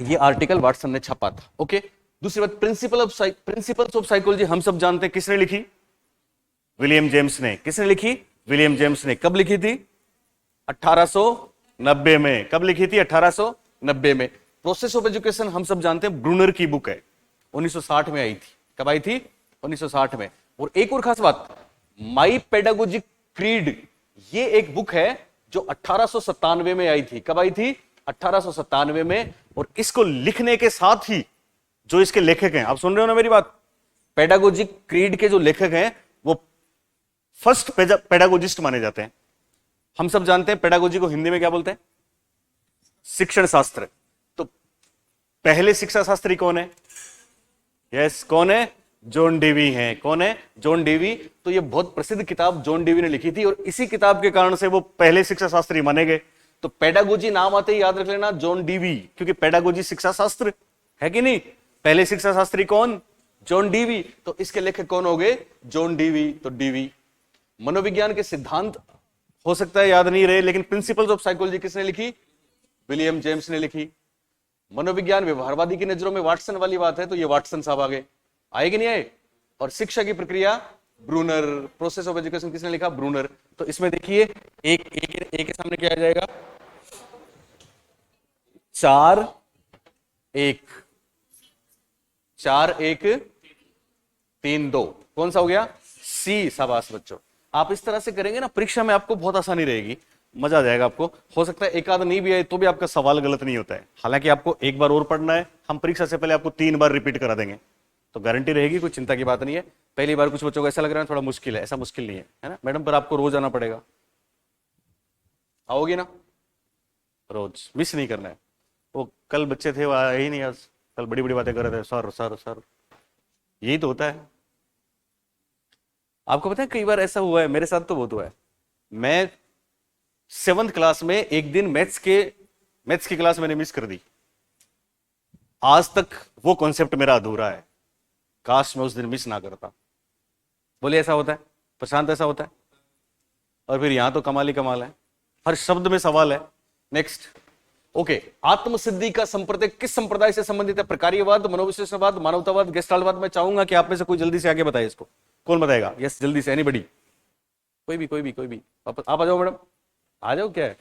A: ये आर्टिकल वाटसन ने छापा था। ओके, दूसरी बात, प्रिंसिपल्स ऑफ साइकोलॉजी हम सब जानते हैं, किसने लिखी? विलियम जेम्स ने। किसने लिखी? विलियम जेम्स ने। कब लिखी थी? 1890 में। कब लिखी थी? 1890 में। प्रोसेस ऑफ एजुकेशन हम सब जानते हैं, ब्रूनर की बुक है, 1960 में आई थी। कब आई थी? 1960 में। और एक और खास बात, माई पेडागोजिक क्रीड, ये एक बुक है जो 1897 में आई थी। कब आई थी? 1897 में। और इसको लिखने के साथ ही जो इसके लेखक हैं, आप सुन रहे हो ना मेरी बात, पेडागोजिक क्रीड के जो लेखक हैं वो फर्स्ट पेडागोजिस्ट माने जाते हैं। हम सब जानते हैं पेडागोजी को हिंदी में क्या बोलते हैं? शिक्षण शास्त्र। तो पहले शिक्षा शास्त्री कौन है? यस, कौन है? जॉन डेवी हैं। कौन है? John Dewey. तो ये बहुत प्रसिद्ध किताब जॉन डेवी ने लिखी थी और इसी किताब के कारण से वो पहले शिक्षा शास्त्री माने गए। तो पेडागोजी नाम आते ही याद रख लेना जॉन डेवी, क्योंकि पेडागोजी शिक्षा शास्त्र है कि नहीं? पहले शिक्षा शास्त्री कौन? John Dewey. तो इसके लेखक कौन हो गए? John Dewey. तो डेवी। मनोविज्ञान के सिद्धांत हो सकता है याद नहीं रहे, लेकिन प्रिंसिपल्स ऑफ साइकोलॉजी किसने लिखी? विलियम जेम्स ने लिखी। मनोविज्ञान व्यवहारवादी की नजरों में वाटसन वाली बात है, तो ये वाटसन साहब आए कि नहीं आए? और शिक्षा की प्रक्रिया ब्रूनर। प्रोसेस ऑफ एजुकेशन किसने लिखा? ब्रूनर। तो इसमें देखिए एक के सामने क्या आ जाएगा? 4 1 4 1 3 2। कौन सा हो गया? सी। शाबाश बच्चों, आप इस तरह से करेंगे ना, परीक्षा में आपको बहुत आसानी रहेगी, मजा आ जाएगा आपको। हो सकता है एक आध नहीं भी आए तो भी आपका सवाल गलत नहीं होता है। हालांकि आपको एक बार और पढ़ना है, हम परीक्षा से पहले आपको 3 बार रिपीट करा देंगे, तो गारंटी रहेगी, कोई चिंता की बात नहीं है। पहली बार कुछ बच्चों को ऐसा लग रहा है थोड़ा मुश्किल है, ऐसा मुश्किल नहीं है ना मैडम? पर आपको रोज आना पड़ेगा। आओगी ना? रोज, मिस नहीं करना है। वो कल बच्चे थे वो आए ही नहीं, आज कल बड़ी बड़ी बातें कर रहे थे, सर सर सर। यही तो होता है। आपको पता है कई बार ऐसा हुआ है, मेरे साथ तो बहुत हुआ है। मैं 7th क्लास में एक दिन मैथ्स की क्लास मैंने मिस कर दी। आज तक वो कॉन्सेप्ट मेरा अधूरा है, काश मैं उस दिन मिस ना करता। बोले ऐसा होता है प्रशांत? ऐसा होता है। और फिर यहां तो कमाल ही कमाल है, हर शब्द में सवाल है। नेक्स्ट। ओके, आत्मसिद्धि का संप्रदाय किस संप्रदाय से संबंधित है? प्रकार्यवाद, मनोविश्लेषणवाद, मानवतावाद, गेस्टाल्टवाद। मैं चाहूंगा कि आप में से कोई जल्दी से आगे बताए इसको। कौन बताएगा? यस, जल्दी से, एनीबॉडी। कोई भी वापस आप आ जाओ मैडम, आ जाओ। क्या है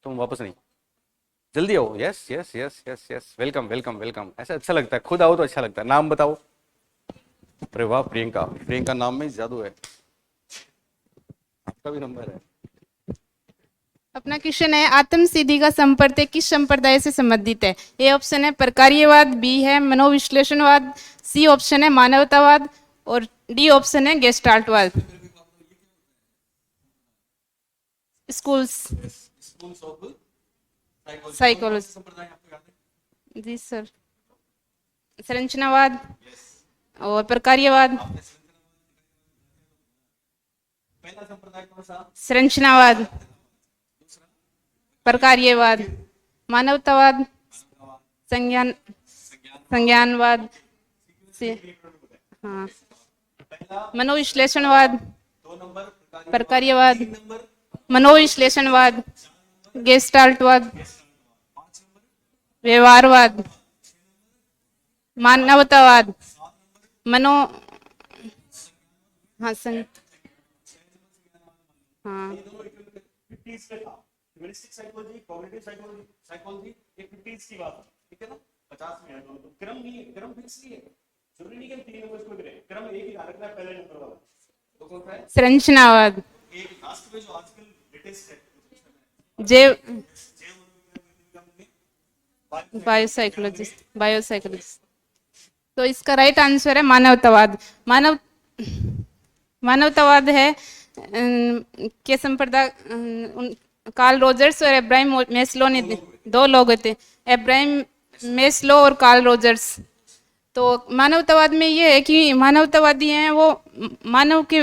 A: तुम वापस नहीं? जल्दी आओ। Yes yes yes yes yes, welcome welcome welcome. ऐसा अच्छा लगता है, खुद आओ तो अच्छा लगता है। नाम बताओ। अरे वाह, प्रियंका नाम में जादू है। आपका भी नंबर है।
D: अपना क्वेश्चन है, आत्मसिद्धि का संप्रदाय किस संप्रदाय से संबंधित है? ए ऑप्शन है प्रकार्यवाद, बी है मनोविश्लेषणवाद, सी ऑप्शन है मानवतावाद और डी ऑप्शन है गेस्टाल्टवाद। Schools of psychology. जी सर। संरचनावाद और प्रकार्यवाद। संरचनावाद, प्रकार्यवाद, मानवतावाद, संज्ञानवाद से, हाँ, मनोविश्लेषणवाद, प्रकार्यवाद, मनोविश्लेषणवाद, गेस्टाल्टवाद, व्यवहारवाद, मानवतावाद, हाँ हाँ
A: ह्यूमनिस्टिक साइकोलॉजी, कॉग्निटिव साइकोलॉजी, एक 50 की बात है, ठीक है ना? 50 में है दोनों। तो क्रम नहीं है, क्रम फिक्स नहीं है, जरूरी नहीं कि 3 नंबर को करें, क्रम एक ही रखना है, पहले नंबर वाला। तो कौन सा है?
D: संरचनावाद।
A: एक लास्ट में जो आजकल लेटेस्ट है
D: बायोसाइकोलॉजिस्ट। तो इसका राइट आंसर है मानवतावाद। मानवतावाद है के संप्रदाय कार्ल रोजर्स और इब्राहिम मेस्लो ने, 2 लोग थे, इब्राहिम मेस्लो और कार्ल रोजर्स। तो मानवतावाद में ये है कि मानवतावादी हैं वो मानव के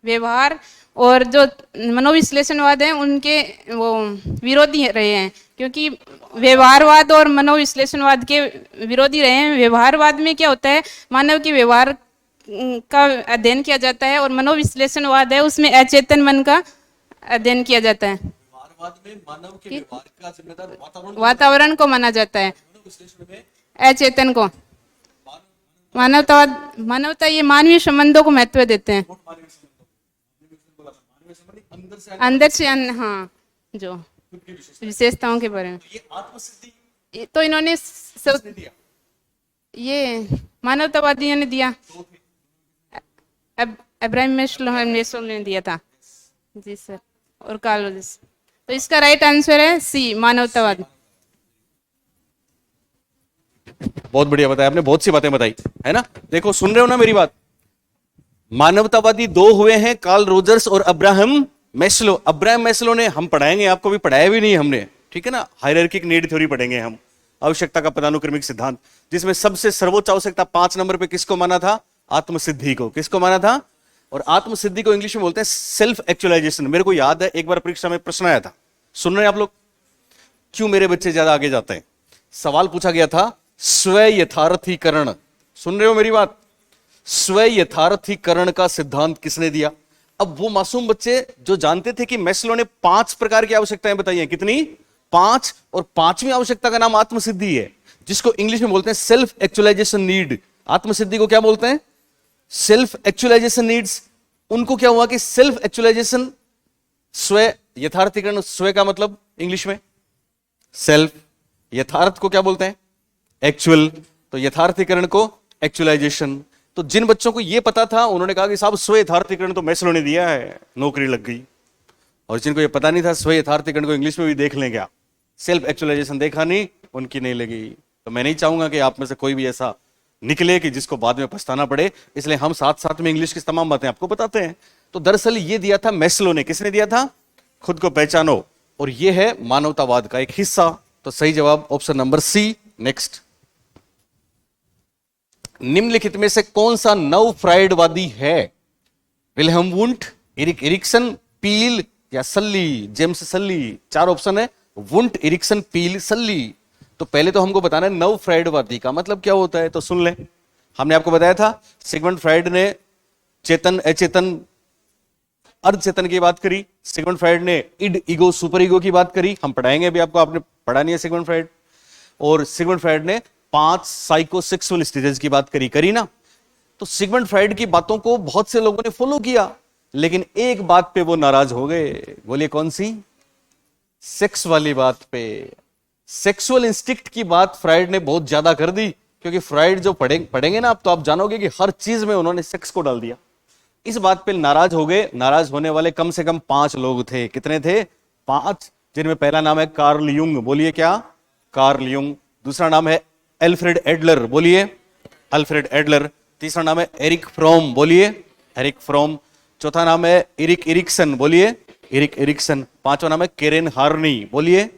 D: व्यवहार और जो मनोविश्लेषणवाद है उनके वो विरोधी रहे हैं, क्योंकि व्यवहारवाद और मनोविश्लेषणवाद के विरोधी रहे हैं। व्यवहारवाद में क्या होता है, मानव के व्यवहार का अध्ययन किया जाता है और मनोविश्लेषणवाद है उसमें अचेतन मन का अध्ययन किया जाता है।
A: मानवतावाद में मानव के व्यवहार का जिम्मेदार वातावरण
D: वातावरण को माना जाता है,
A: विश्लेषण में
D: अचेतन को। मानवतावाद, मानवता ये मानवीय संबंधों को महत्व देते हैं, अंदर से हाँ, जो विशेषताओं के बारे में।
A: ये आत्मसिद्धि
D: तो इन्होंने ये मानवतावादियों ने दिया, अब्राहम मेस्लो ने दिया था जी सर, और कार्ल रोजर्स। तो इसका राइट आंसर है सी, मानवतावाद।
A: बहुत बढ़िया बताया आपने, बहुत सी बातें बताई है ना। देखो सुन रहे हो ना मेरी बात। मानवतावादी दो हुए हैं, कार्ल रोजर्स और अब्राहम मेस्लो। अब्राहम मेस्लो ने हम पढ़ाएंगे, आपको भी पढ़ाया भी नहीं हमने, ठीक है ना। हायरार्किक नीड थ्योरी पढ़ेंगे हम, आवश्यकता का पदानुक्रमिक सिद्धांत, जिसमें सबसे सर्वोच्च आवश्यकता 5 नंबर पे किसको माना था? आत्मसिद्धि को। किसको माना था? और आत्मसिद्धि को इंग्लिश में बोलते हैं सेल्फ एक्चुअलाइजेशन। मेरे को याद है एक बार परीक्षा में प्रश्न आया था, सुन रहे हैं आप लोग? क्यों मेरे बच्चे ज्यादा आगे जाते हैं? सवाल पूछा गया था स्व यथार्थीकरण। सुन रहे हो मेरी बात? स्व यथार्थीकरण का सिद्धांत किसने दिया? अब वो मासूम बच्चे जो जानते थे कि मेस्लो ने 5 प्रकार की आवश्यकताएं बताई हैं, कितनी? 5, और 5वीं आवश्यकता का नाम आत्मसिद्धि है, जिसको इंग्लिश में बोलते हैं सेल्फ एक्चुअलाइजेशन नीड। आत्मसिद्धि को क्या बोलते हैं? Self actualisation needs. उनको क्या हुआ कि सेल्फ एक्चुअलाइजेशन, स्व यथार्थीकरण, स्व का मतलब इंग्लिश में सेल्फ, यथार्थ को क्या बोलते हैं? एक्चुअल, तो यथार्थीकरण को एक्चुअलाइजेशन। तो जिन बच्चों को यह पता था उन्होंने कहा कि साहब स्व यथार्थीकरण तो मेस्लो ने दिया है, नौकरी लग गई। और जिनको ये पता नहीं था स्व यथार्थीकरण को इंग्लिश में भी देख लें क्या, सेल्फ एक्चुअलाइजेशन देखा नहीं, उनकी नहीं लगी। तो मैं नहीं चाहूंगा कि आप में से कोई भी ऐसा निकले कि जिसको बाद में पछताना पड़े, इसलिए हम साथ साथ में इंग्लिश की तमाम बातें आपको बताते हैं। तो दरअसल ये दिया था मेस्लो ने। किसने दिया था? खुद को पहचानो, और ये है मानवतावाद का एक हिस्सा। तो सही जवाब ऑप्शन नंबर सी। नेक्स्ट, निम्नलिखित में से कौन सा नव फ्राइडवादी है? विल्हेम वुंट, एरिक एरिक्सन, पील या सल्ली? जेम्स सल्ली। 4 ऑप्शन है, वुंट, एरिक्सन, पील, सल्ली। तो पहले तो हमको बताना है नव फ्राइडवादी का मतलब क्या होता है, तो सुन ले। हमने आपको बताया था सिगमंड फ्राइड ने चेतन, अचेतन, अर्धचेतन की बात करी। सिगमंड फ्राइड ने इड, ईगो, सुपर ईगो की बात करी। हम पढ़ाएंगे अभी आपको, आपने पढ़ा नहीं है सिगमंड फ्राइड। और सिगमंड फ्राइड ने 5 साइकोसेक्सुअल स्टेजेस की बात करी ना। तो सिगमंड फ्राइड की बातों को बहुत से लोगों ने फॉलो किया, लेकिन एक बात पे वो नाराज हो गए। बोलिए कौन सी? सेक्स वाली बात पे। सेक्सुअल इंस्टिक्ट की बात फ्राइड ने बहुत ज्यादा कर दी, क्योंकि फ्राइड जो पढ़ेंगे ना आप, तो आप जानोगे कि हर चीज में उन्होंने सेक्स को डाल दिया। इस बात पे नाराज हो गए। नाराज होने वाले कम से कम 5 लोग थे। कितने थे? 5, जिनमें पहला नाम है कार्ल युंग। बोलिए क्या? Carl Jung. दूसरा नाम है एल्फ्रेड एडलर। बोलिए अल्फ्रेड एडलर। तीसरा नाम है एरिक फ्रोम। बोलिए एरिक फ्रोम। चौथा नाम है एरिक एरिक्सन। बोलिए एरिक एरिक्सन। 5वां नाम है केरेन हार्नी। बोलिए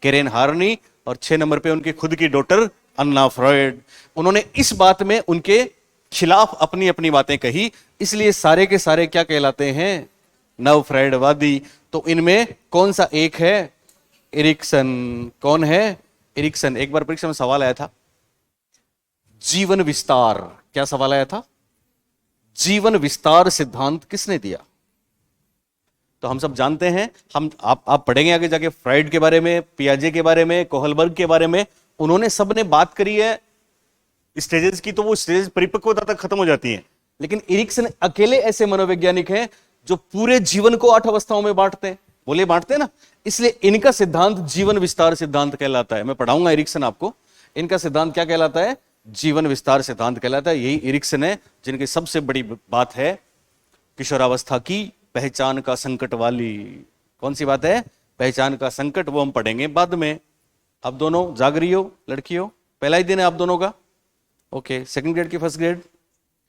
A: केरेन हार्नी। और 6 नंबर पे उनकी खुद की डॉटर अन्ना फ्रॉयड। उन्होंने इस बात में उनके खिलाफ अपनी अपनी बातें कही, इसलिए सारे के सारे क्या कहलाते हैं? नव फ्राइडवादी। तो इनमें कौन सा एक है? एरिक्सन। कौन है? एरिक्सन। एक बार परीक्षा में सवाल आया था, जीवन विस्तार। क्या सवाल आया था? जीवन विस्तार सिद्धांत किसने दिया? तो हम सब जानते हैं, आप पढ़ेंगे आगे जाके फ्राइड के बारे में, पियाजे के बारे में, कोहलबर्ग के बारे में। उन्होंने सबने बात करी है स्टेजेस की, तो वो स्टेज परिपक्वता तक खत्म हो जाती हैं। लेकिन एरिक्सन अकेले ऐसे मनोवैज्ञानिक हैं जो पूरे जीवन को 8 अवस्थाओं में बांटते हैं। बोले बांटते हैं ना, इसलिए इनका सिद्धांत जीवन विस्तार सिद्धांत कहलाता है। मैं पढ़ाऊंगा एरिक्सन आपको। इनका सिद्धांत क्या कहलाता है? जीवन विस्तार सिद्धांत कहलाता है। यही एरिक्सन है जिनकी सबसे बड़ी बात है किशोरावस्था की पहचान का संकट वाली। कौन सी बात है? पहचान का संकट। वो हम पढ़ेंगे बाद में। अब दोनों जाग रही हो लड़कियों? पहला ही दिन है आप दोनों का। ओके, सेकंड ग्रेड की फर्स्ट ग्रेड?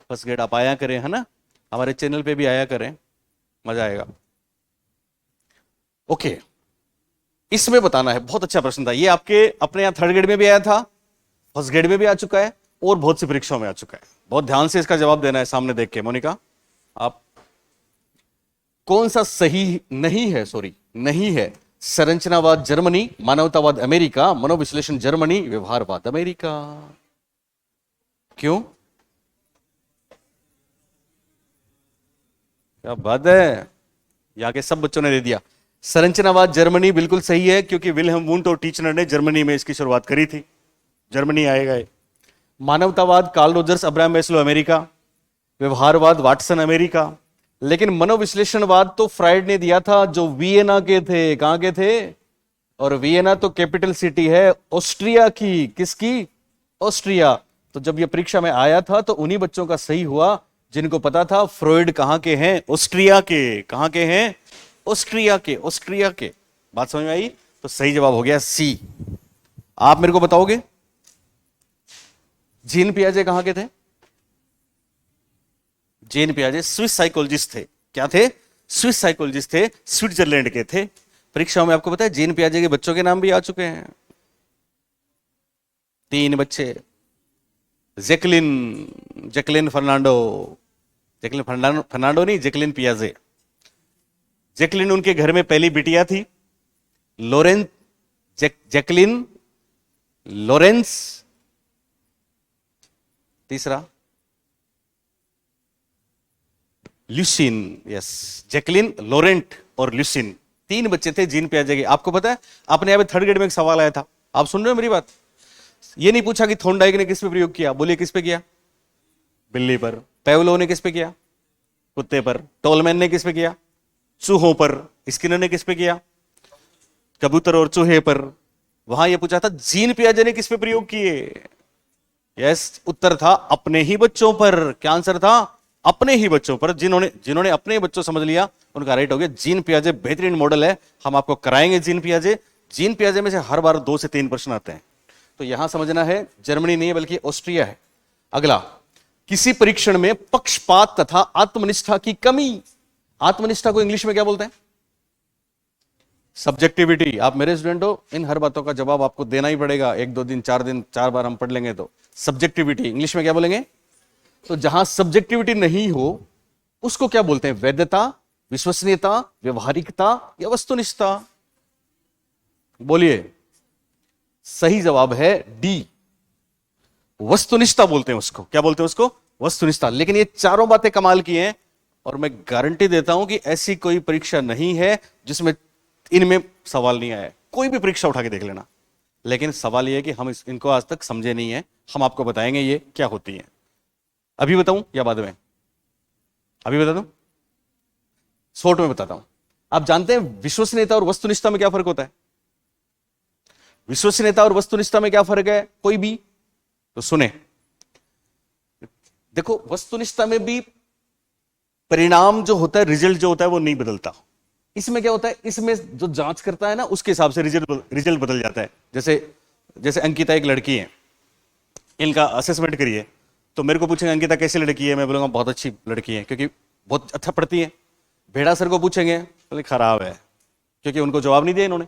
A: फर्स्ट ग्रेड आप आया करें, है ना। हमारे चैनल पे भी आया करें, मजा आएगा। ओके, इसमें बताना है। बहुत अच्छा प्रश्न था ये। आपके अपने यहां 3rd ग्रेड में भी आया था, फर्स्ट ग्रेड में भी आ चुका है, और बहुत सी परीक्षाओं में आ चुका है। बहुत ध्यान से इसका जवाब देना है सामने देख के। मोनिका, आप कौन सा सही नहीं है? नहीं है। संरचनावाद जर्मनी, मानवतावाद अमेरिका, मनोविश्लेषण जर्मनी, व्यवहारवाद अमेरिका। क्यों? क्या बात है, यहां के सब बच्चों ने दे दिया। संरचनावाद जर्मनी बिल्कुल सही है, क्योंकि विल्हेम वुंट और टीचनर ने जर्मनी में इसकी शुरुआत करी थी। जर्मनी आएगा ये। मानवतावाद Carl Rogers Abraham Maslow America, व्यवहारवाद वाटसन अमेरिका, लेकिन मनोविश्लेषणवाद तो फ्राइड ने दिया था, जो वियना के थे। कहां के थे? और वियना तो कैपिटल सिटी है ऑस्ट्रिया की। किसकी? ऑस्ट्रिया। तो जब ये परीक्षा में आया था तो उन्हीं बच्चों का सही हुआ जिनको पता था फ्रॉइड कहां के हैं? ऑस्ट्रिया के। कहां के हैं? ऑस्ट्रिया के। ऑस्ट्रिया के। बात समझ में आई? तो सही जवाब हो गया सी। आप मेरे को बताओगे जीन पियाजे कहां के थे? जीन पियाजे स्विस साइकोलॉजिस्ट थे। क्या थे? स्विस साइकोलॉजिस्ट थे, स्विट्जरलैंड के थे। परीक्षाओं में आपको पता है जीन पियाजे के बच्चों के नाम भी आ चुके हैं। 3 बच्चे, जैकलिन फर्नांडो नहीं, जैकलिन पियाजे। जैकलिन उनके घर में पहली बिटिया थी। जैकलिन लॉरेंस, तीसरा ल्यूसिन। यस, जैकलिन, लॉरेंट और ल्यूसिन, 3 बच्चे थे जीन पियाजे के। आपको पता है अपने यहाँ पे 3rd ग्रेड में एक सवाल आया था, आप सुन रहे हो मेरी बात? ये नहीं पूछा कि थॉर्नडाइक ने किस पे प्रयोग किया, बोलिए किस पे किया? बिल्ली पर। पेवलो ने किस पे किया? कुत्ते पर। टोलमैन ने किस पे किया? चूहों पर। स्किनर ने किस पे किया? कबूतर और चूहे पर। वहां यह पूछा था जीन पियाजे ने किस पे प्रयोग किए? यस, उत्तर था अपने ही बच्चों पर। क्या आंसर था? अपने ही बच्चों पर। जिन्होंने अपने बच्चों समझ लिया उनका राइट हो गया। जीन पियाजे बेहतरीन मॉडल है, हम आपको कराएंगे जीन पियाजे। जीन पियाजे में से हर बार 2 से 3 प्रश्न आते हैं। तो यहां समझना है जर्मनी नहीं है बल्कि ऑस्ट्रिया है। अगला, किसी परीक्षण में पक्षपात तथा आत्मनिष्ठा की कमी। आत्मनिष्ठा को इंग्लिश में क्या बोलते हैं? सब्जेक्टिविटी। आप मेरे स्टूडेंट हो, इन हर बातों का जवाब आपको देना ही पड़ेगा। 1-2 दिन 4 दिन 4 बार हम पढ़ लेंगे तो। सब्जेक्टिविटी इंग्लिश में क्या बोलेंगे? तो जहां सब्जेक्टिविटी नहीं हो उसको क्या बोलते हैं? वैधता, विश्वसनीयता, व्यवहारिकता या वस्तुनिष्ठता? बोलिए। सही जवाब है डी, वस्तुनिष्ठता बोलते हैं उसको। क्या बोलते हैं उसको? वस्तुनिष्ठता। लेकिन ये चारों बातें कमाल की हैं और मैं गारंटी देता हूं कि ऐसी कोई परीक्षा नहीं है जिसमें इनमें सवाल नहीं आया। कोई भी परीक्षा उठा के देख लेना। लेकिन सवाल यह है कि हम इनको आज तक समझे नहीं है। हम आपको बताएंगे ये क्या होती है। अभी बताऊं या बाद में? अभी बता दूं? शॉर्ट में बताता हूं। आप जानते हैं विश्वसनीयता और वस्तुनिष्ठता में क्या फर्क होता है? विश्वसनीयता और वस्तुनिष्ठता में क्या फर्क है? कोई भी तो सुने। देखो, वस्तुनिष्ठता में भी परिणाम जो होता है, रिजल्ट जो होता है वो नहीं बदलता। इसमें क्या होता है? इसमें जो जांच करता है ना उसके हिसाब से रिजल्ट बदल जाता है। जैसे अंकिता एक लड़की है, इनका असेसमेंट करिए तो मेरे को पूछेंगे अंकिता कैसी लड़की है, मैं बोलूंगा बहुत अच्छी लड़की है क्योंकि बहुत अच्छा पढ़ती है। भेड़ा सर को पूछेंगे बोले खराब है क्योंकि उनको जवाब नहीं दिया इन्होंने।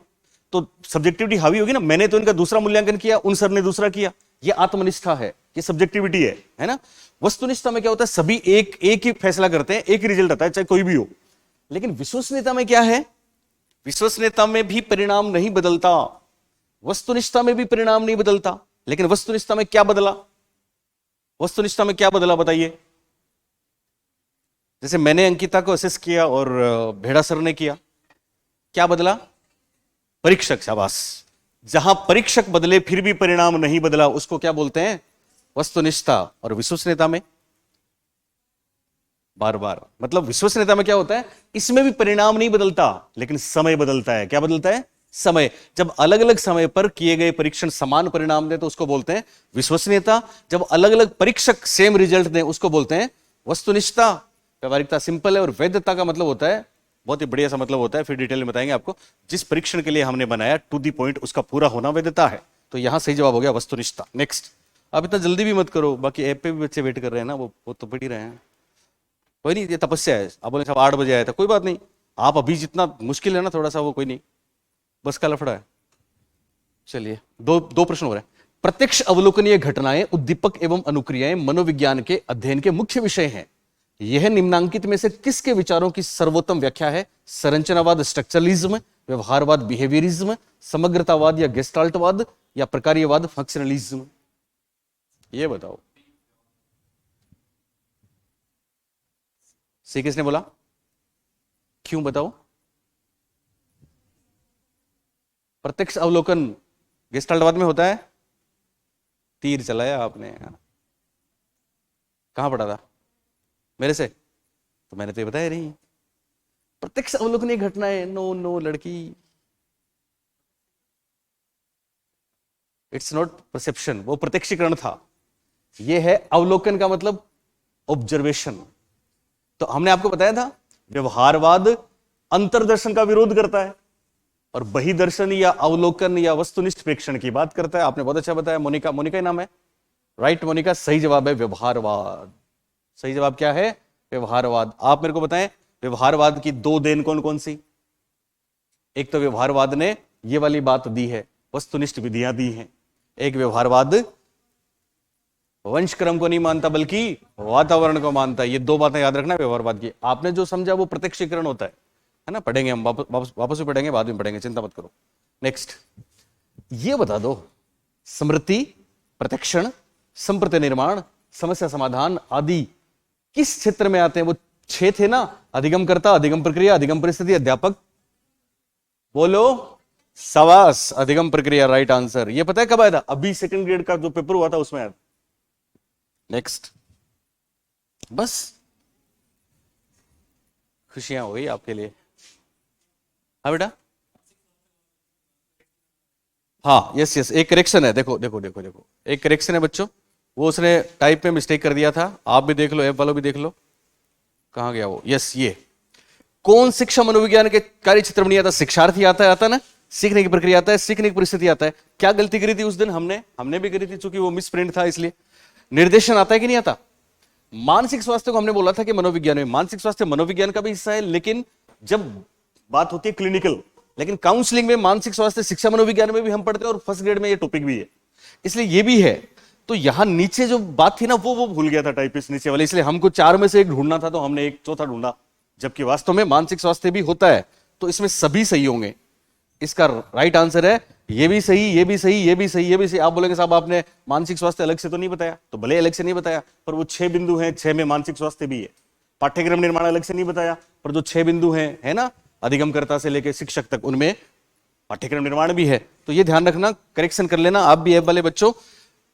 A: तो सब्जेक्टिविटी हावी होगी ना। मैंने तो इनका दूसरा मूल्यांकन किया, उन सर ने दूसरा किया। ये आत्मनिष्ठा है, ये सब्जेक्टिविटी है ना। वस्तुनिष्ठता में क्या होता है? सभी एक ही फैसला करते हैं, एक ही रिजल्ट आता है चाहे कोई भी हो। लेकिन विश्वसनीयता में क्या है? विश्वसनीयता में भी परिणाम नहीं बदलता, वस्तुनिष्ठता में भी परिणाम नहीं बदलता। लेकिन वस्तुनिष्ठता में क्या बदला? वस्तुनिष्ठता में क्या बदला बताइए? जैसे मैंने अंकिता को असेस किया और भेड़ा सर ने किया, क्या बदला? परीक्षक। शाबाश। जहां परीक्षक बदले फिर भी परिणाम नहीं बदला उसको क्या बोलते हैं? वस्तुनिष्ठता। और विश्वसनीयता में बार बार, मतलब विश्वसनीयता में क्या होता है? इसमें भी परिणाम नहीं बदलता लेकिन समय बदलता है। क्या बदलता है? समय। जब अलग अलग समय पर किए गए परीक्षण समान परिणाम दें तो उसको बोलते हैं विश्वसनीयता। जब अलग अलग परीक्षक सेम रिजल्ट दें उसको बोलते हैं वस्तुनिष्ठता। व्यवहारिकता सिंपल है। और वैधता का मतलब होता है, बहुत ही बढ़िया सा मतलब होता है, फिर डिटेल में बताएंगे आपको। जिस परीक्षण के लिए हमने बनाया टू दी पॉइंट उसका पूरा होना वैधता है। तो यहां सही जवाब हो गया वस्तुनिष्ठता। नेक्स्ट। आप इतना जल्दी भी मत करो, बाकी ऐप पे भी बच्चे वेट कर रहे हैं ना, वो तो पढ़ ही रहे हैं। कोई नहीं, ये तपस्या है। आप बोले साहब 8 बजे आया था, कोई बात नहीं। आप अभी जितना मुश्किल है ना थोड़ा सा, वो कोई नहीं, बस का लफड़ा है। चलिए, दो प्रश्न हो रहे हैं। प्रत्यक्ष अवलोकनीय घटनाएं, उद्दीपक एवं अनुक्रियाएं मनोविज्ञान के अध्ययन के मुख्य विषय हैं। यह निम्नांकित में से किसके विचारों की सर्वोत्तम व्याख्या है? संरचनावाद स्ट्रक्चरलिज्म, व्यवहारवाद बिहेवियरिज्म, समग्रतावाद या गेस्टाल्टवाद, या प्रकार्यवाद फंक्शनलिज्म? ये बताओ। सी किसने बोला? क्यों बताओ? प्रत्यक्ष अवलोकन गेस्टाल्टवाद में होता है। तीर चलाया आपने, कहां पढ़ा था? मेरे से? तो मैंने तो ये बताया नहीं। प्रत्यक्ष अवलोकन एक घटना है। नो नो लड़की, इट्स नॉट परसेप्शन, वो प्रत्यक्षीकरण था। ये है अवलोकन का मतलब ऑब्जर्वेशन। तो हमने आपको बताया था व्यवहारवाद अंतर्दर्शन का विरोध करता है और बहिदर्शन या अवलोकन या वस्तुनिष्ठ प्रेक्षण की बात करता है। आपने बहुत अच्छा बताया। मोनिका, मोनिका ही नाम है, राइट मोनिका? सही जवाब है व्यवहारवाद। सही जवाब क्या है? व्यवहारवाद। आप मेरे को बताएं व्यवहारवाद की दो देन कौन कौन सी? एक तो व्यवहारवाद ने ये वाली बात दी है, वस्तुनिष्ठ विधियां दी हैं। एक व्यवहारवाद वंशक्रम को नहीं मानता बल्कि वातावरण को मानता है। ये दो बातें याद रखना व्यवहारवाद की। आपने जो समझा वो प्रत्यक्षीकरण होता है ना? पढ़ेंगे हम, वापस भी पढ़ेंगे, बाद में पढ़ेंगे, चिंता मत करो। नेक्स्ट ये बता दो, स्मृति, प्रत्यक्षण, संप्रति निर्माण, समस्या समाधान आदि किस क्षेत्र में आते हैं? वो 6 थे ना, अधिगम कर्ता, अधिगम प्रक्रिया, अधिगम परिस्थिति, अध्यापक। बोलो, सवास, अधिगम प्रक्रिया राइट आंसर। ये पता है कब आया था? अभी सेकंड ग्रेड का जो पेपर हुआ था उसमें आया। नेक्स्ट, बस खुशियां हो गई आपके लिए। हाँ बेटा, हाँ यस यस, एक करेक्शन है। देखो देखो देखो देखो, एक करेक्शन है बच्चों। वो उसने टाइप में मिस्टेक कर दिया था। आप भी देख लो, ऐप वालों भी देख लो, कहां गया वो? यस, ये कौन शिक्षा मनोविज्ञान के कार्य क्षेत्र में नहीं आता? शिक्षार्थी आता है, आता ना, सीखने की प्रक्रिया आता है, सीखने की परिस्थिति आता है। क्या गलती करी थी उस दिन? हमने भी करी थी, चूंकि वो मिस प्रिंट था इसलिए। निर्देशन आता है कि नहीं आता? मानसिक स्वास्थ्य को हमने बोला था कि मनोविज्ञान में, मानसिक स्वास्थ्य मनोविज्ञान का भी हिस्सा है, लेकिन जब बात होती है क्लिनिकल, लेकिन काउंसलिंग में मानसिक स्वास्थ्य शिक्षा मनोविज्ञान में भी हम पढ़ते हैं और फर्स्ट ग्रेड में ये टॉपिक भी है, इसलिए ये भी है। तो यहां नीचे जो बात थी ना, वो भूल गया था टाइपिस्ट नीचे वाले, इसलिए हमको 4 में से एक ढूंढना था, तो हमने एक चौथा ढूंढा, जबकि वास्तव में मानसिक स्वास्थ्य भी होता है। तो इसमें सभी सही होंगे। इसका राइट आंसर है ये भी सही, ये भी सही, ये भी सही, ये भी सही। आप बोलेंगे साहब आपने मानसिक स्वास्थ्य अलग से तो नहीं बताया, तो भले अलग से नहीं बताया, पर वो 6 बिंदु हैं, 6 में मानसिक स्वास्थ्य भी है। पाठ्यक्रम निर्माण अलग से नहीं बताया, पर जो 6 बिंदु हैं, है ना, अधिगमकर्ता से लेकर शिक्षक तक, उनमें पाठ्यक्रम निर्माण भी है। तो ये ध्यान रखना, करेक्शन कर लेना आप भी, ऐप वाले बच्चों।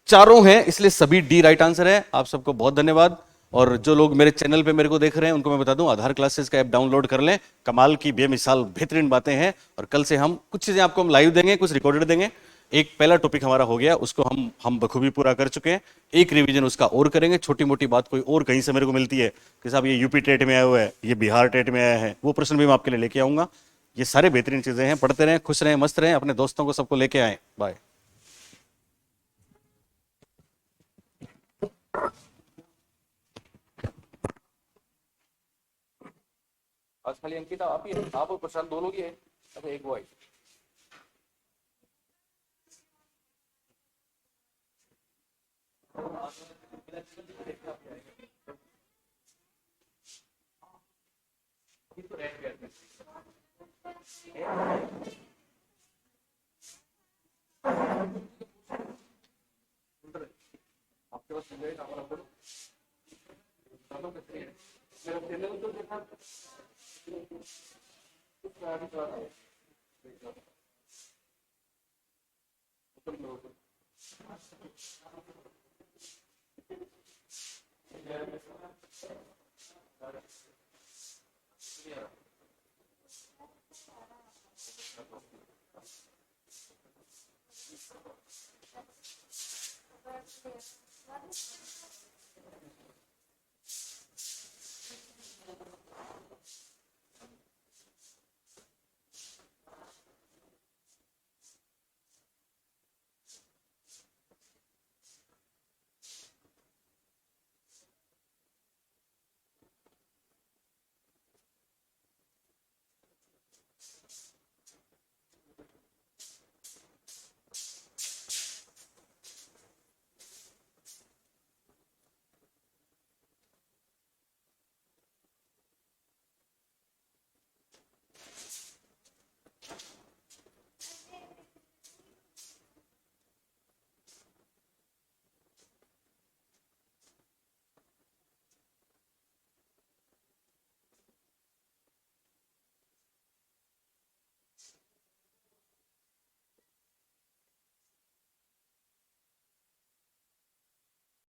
A: चारों हैं, इसलिए सभी डी राइट आंसर है। आप सबको बहुत धन्यवाद। और जो लोग मेरे चैनल पे मेरे को देख रहे हैं उनको मैं बता दूं, आधार क्लासेस का ऐप डाउनलोड कर लें। कमाल की बेमिसाल बेहतरीन बातें हैं। और कल से हम कुछ चीजें आपको हम लाइव देंगे, कुछ रिकॉर्डेड देंगे। एक पहला टॉपिक हमारा हो गया, उसको हम बखूबी पूरा कर चुके हैं। एक रिवीजन उसका और करेंगे। छोटी मोटी बात कोई और कहीं से मेरे को मिलती है कि साहब ये यूपी टेट में आया हुआ है, ये बिहार टेट में आया है, वो प्रश्न भी मैं आपके लिए लेके आऊंगा। ये सारे बेहतरीन चीजें हैं। पढ़ते रहें, खुश रहें, मस्त रहें, अपने दोस्तों को सबको लेके आए। बाय। आज खाली अंकिता आप ही है, आप और प्रशांत दो लोग ही है। अब एक वो आई। आपके पास हमारा बोलो।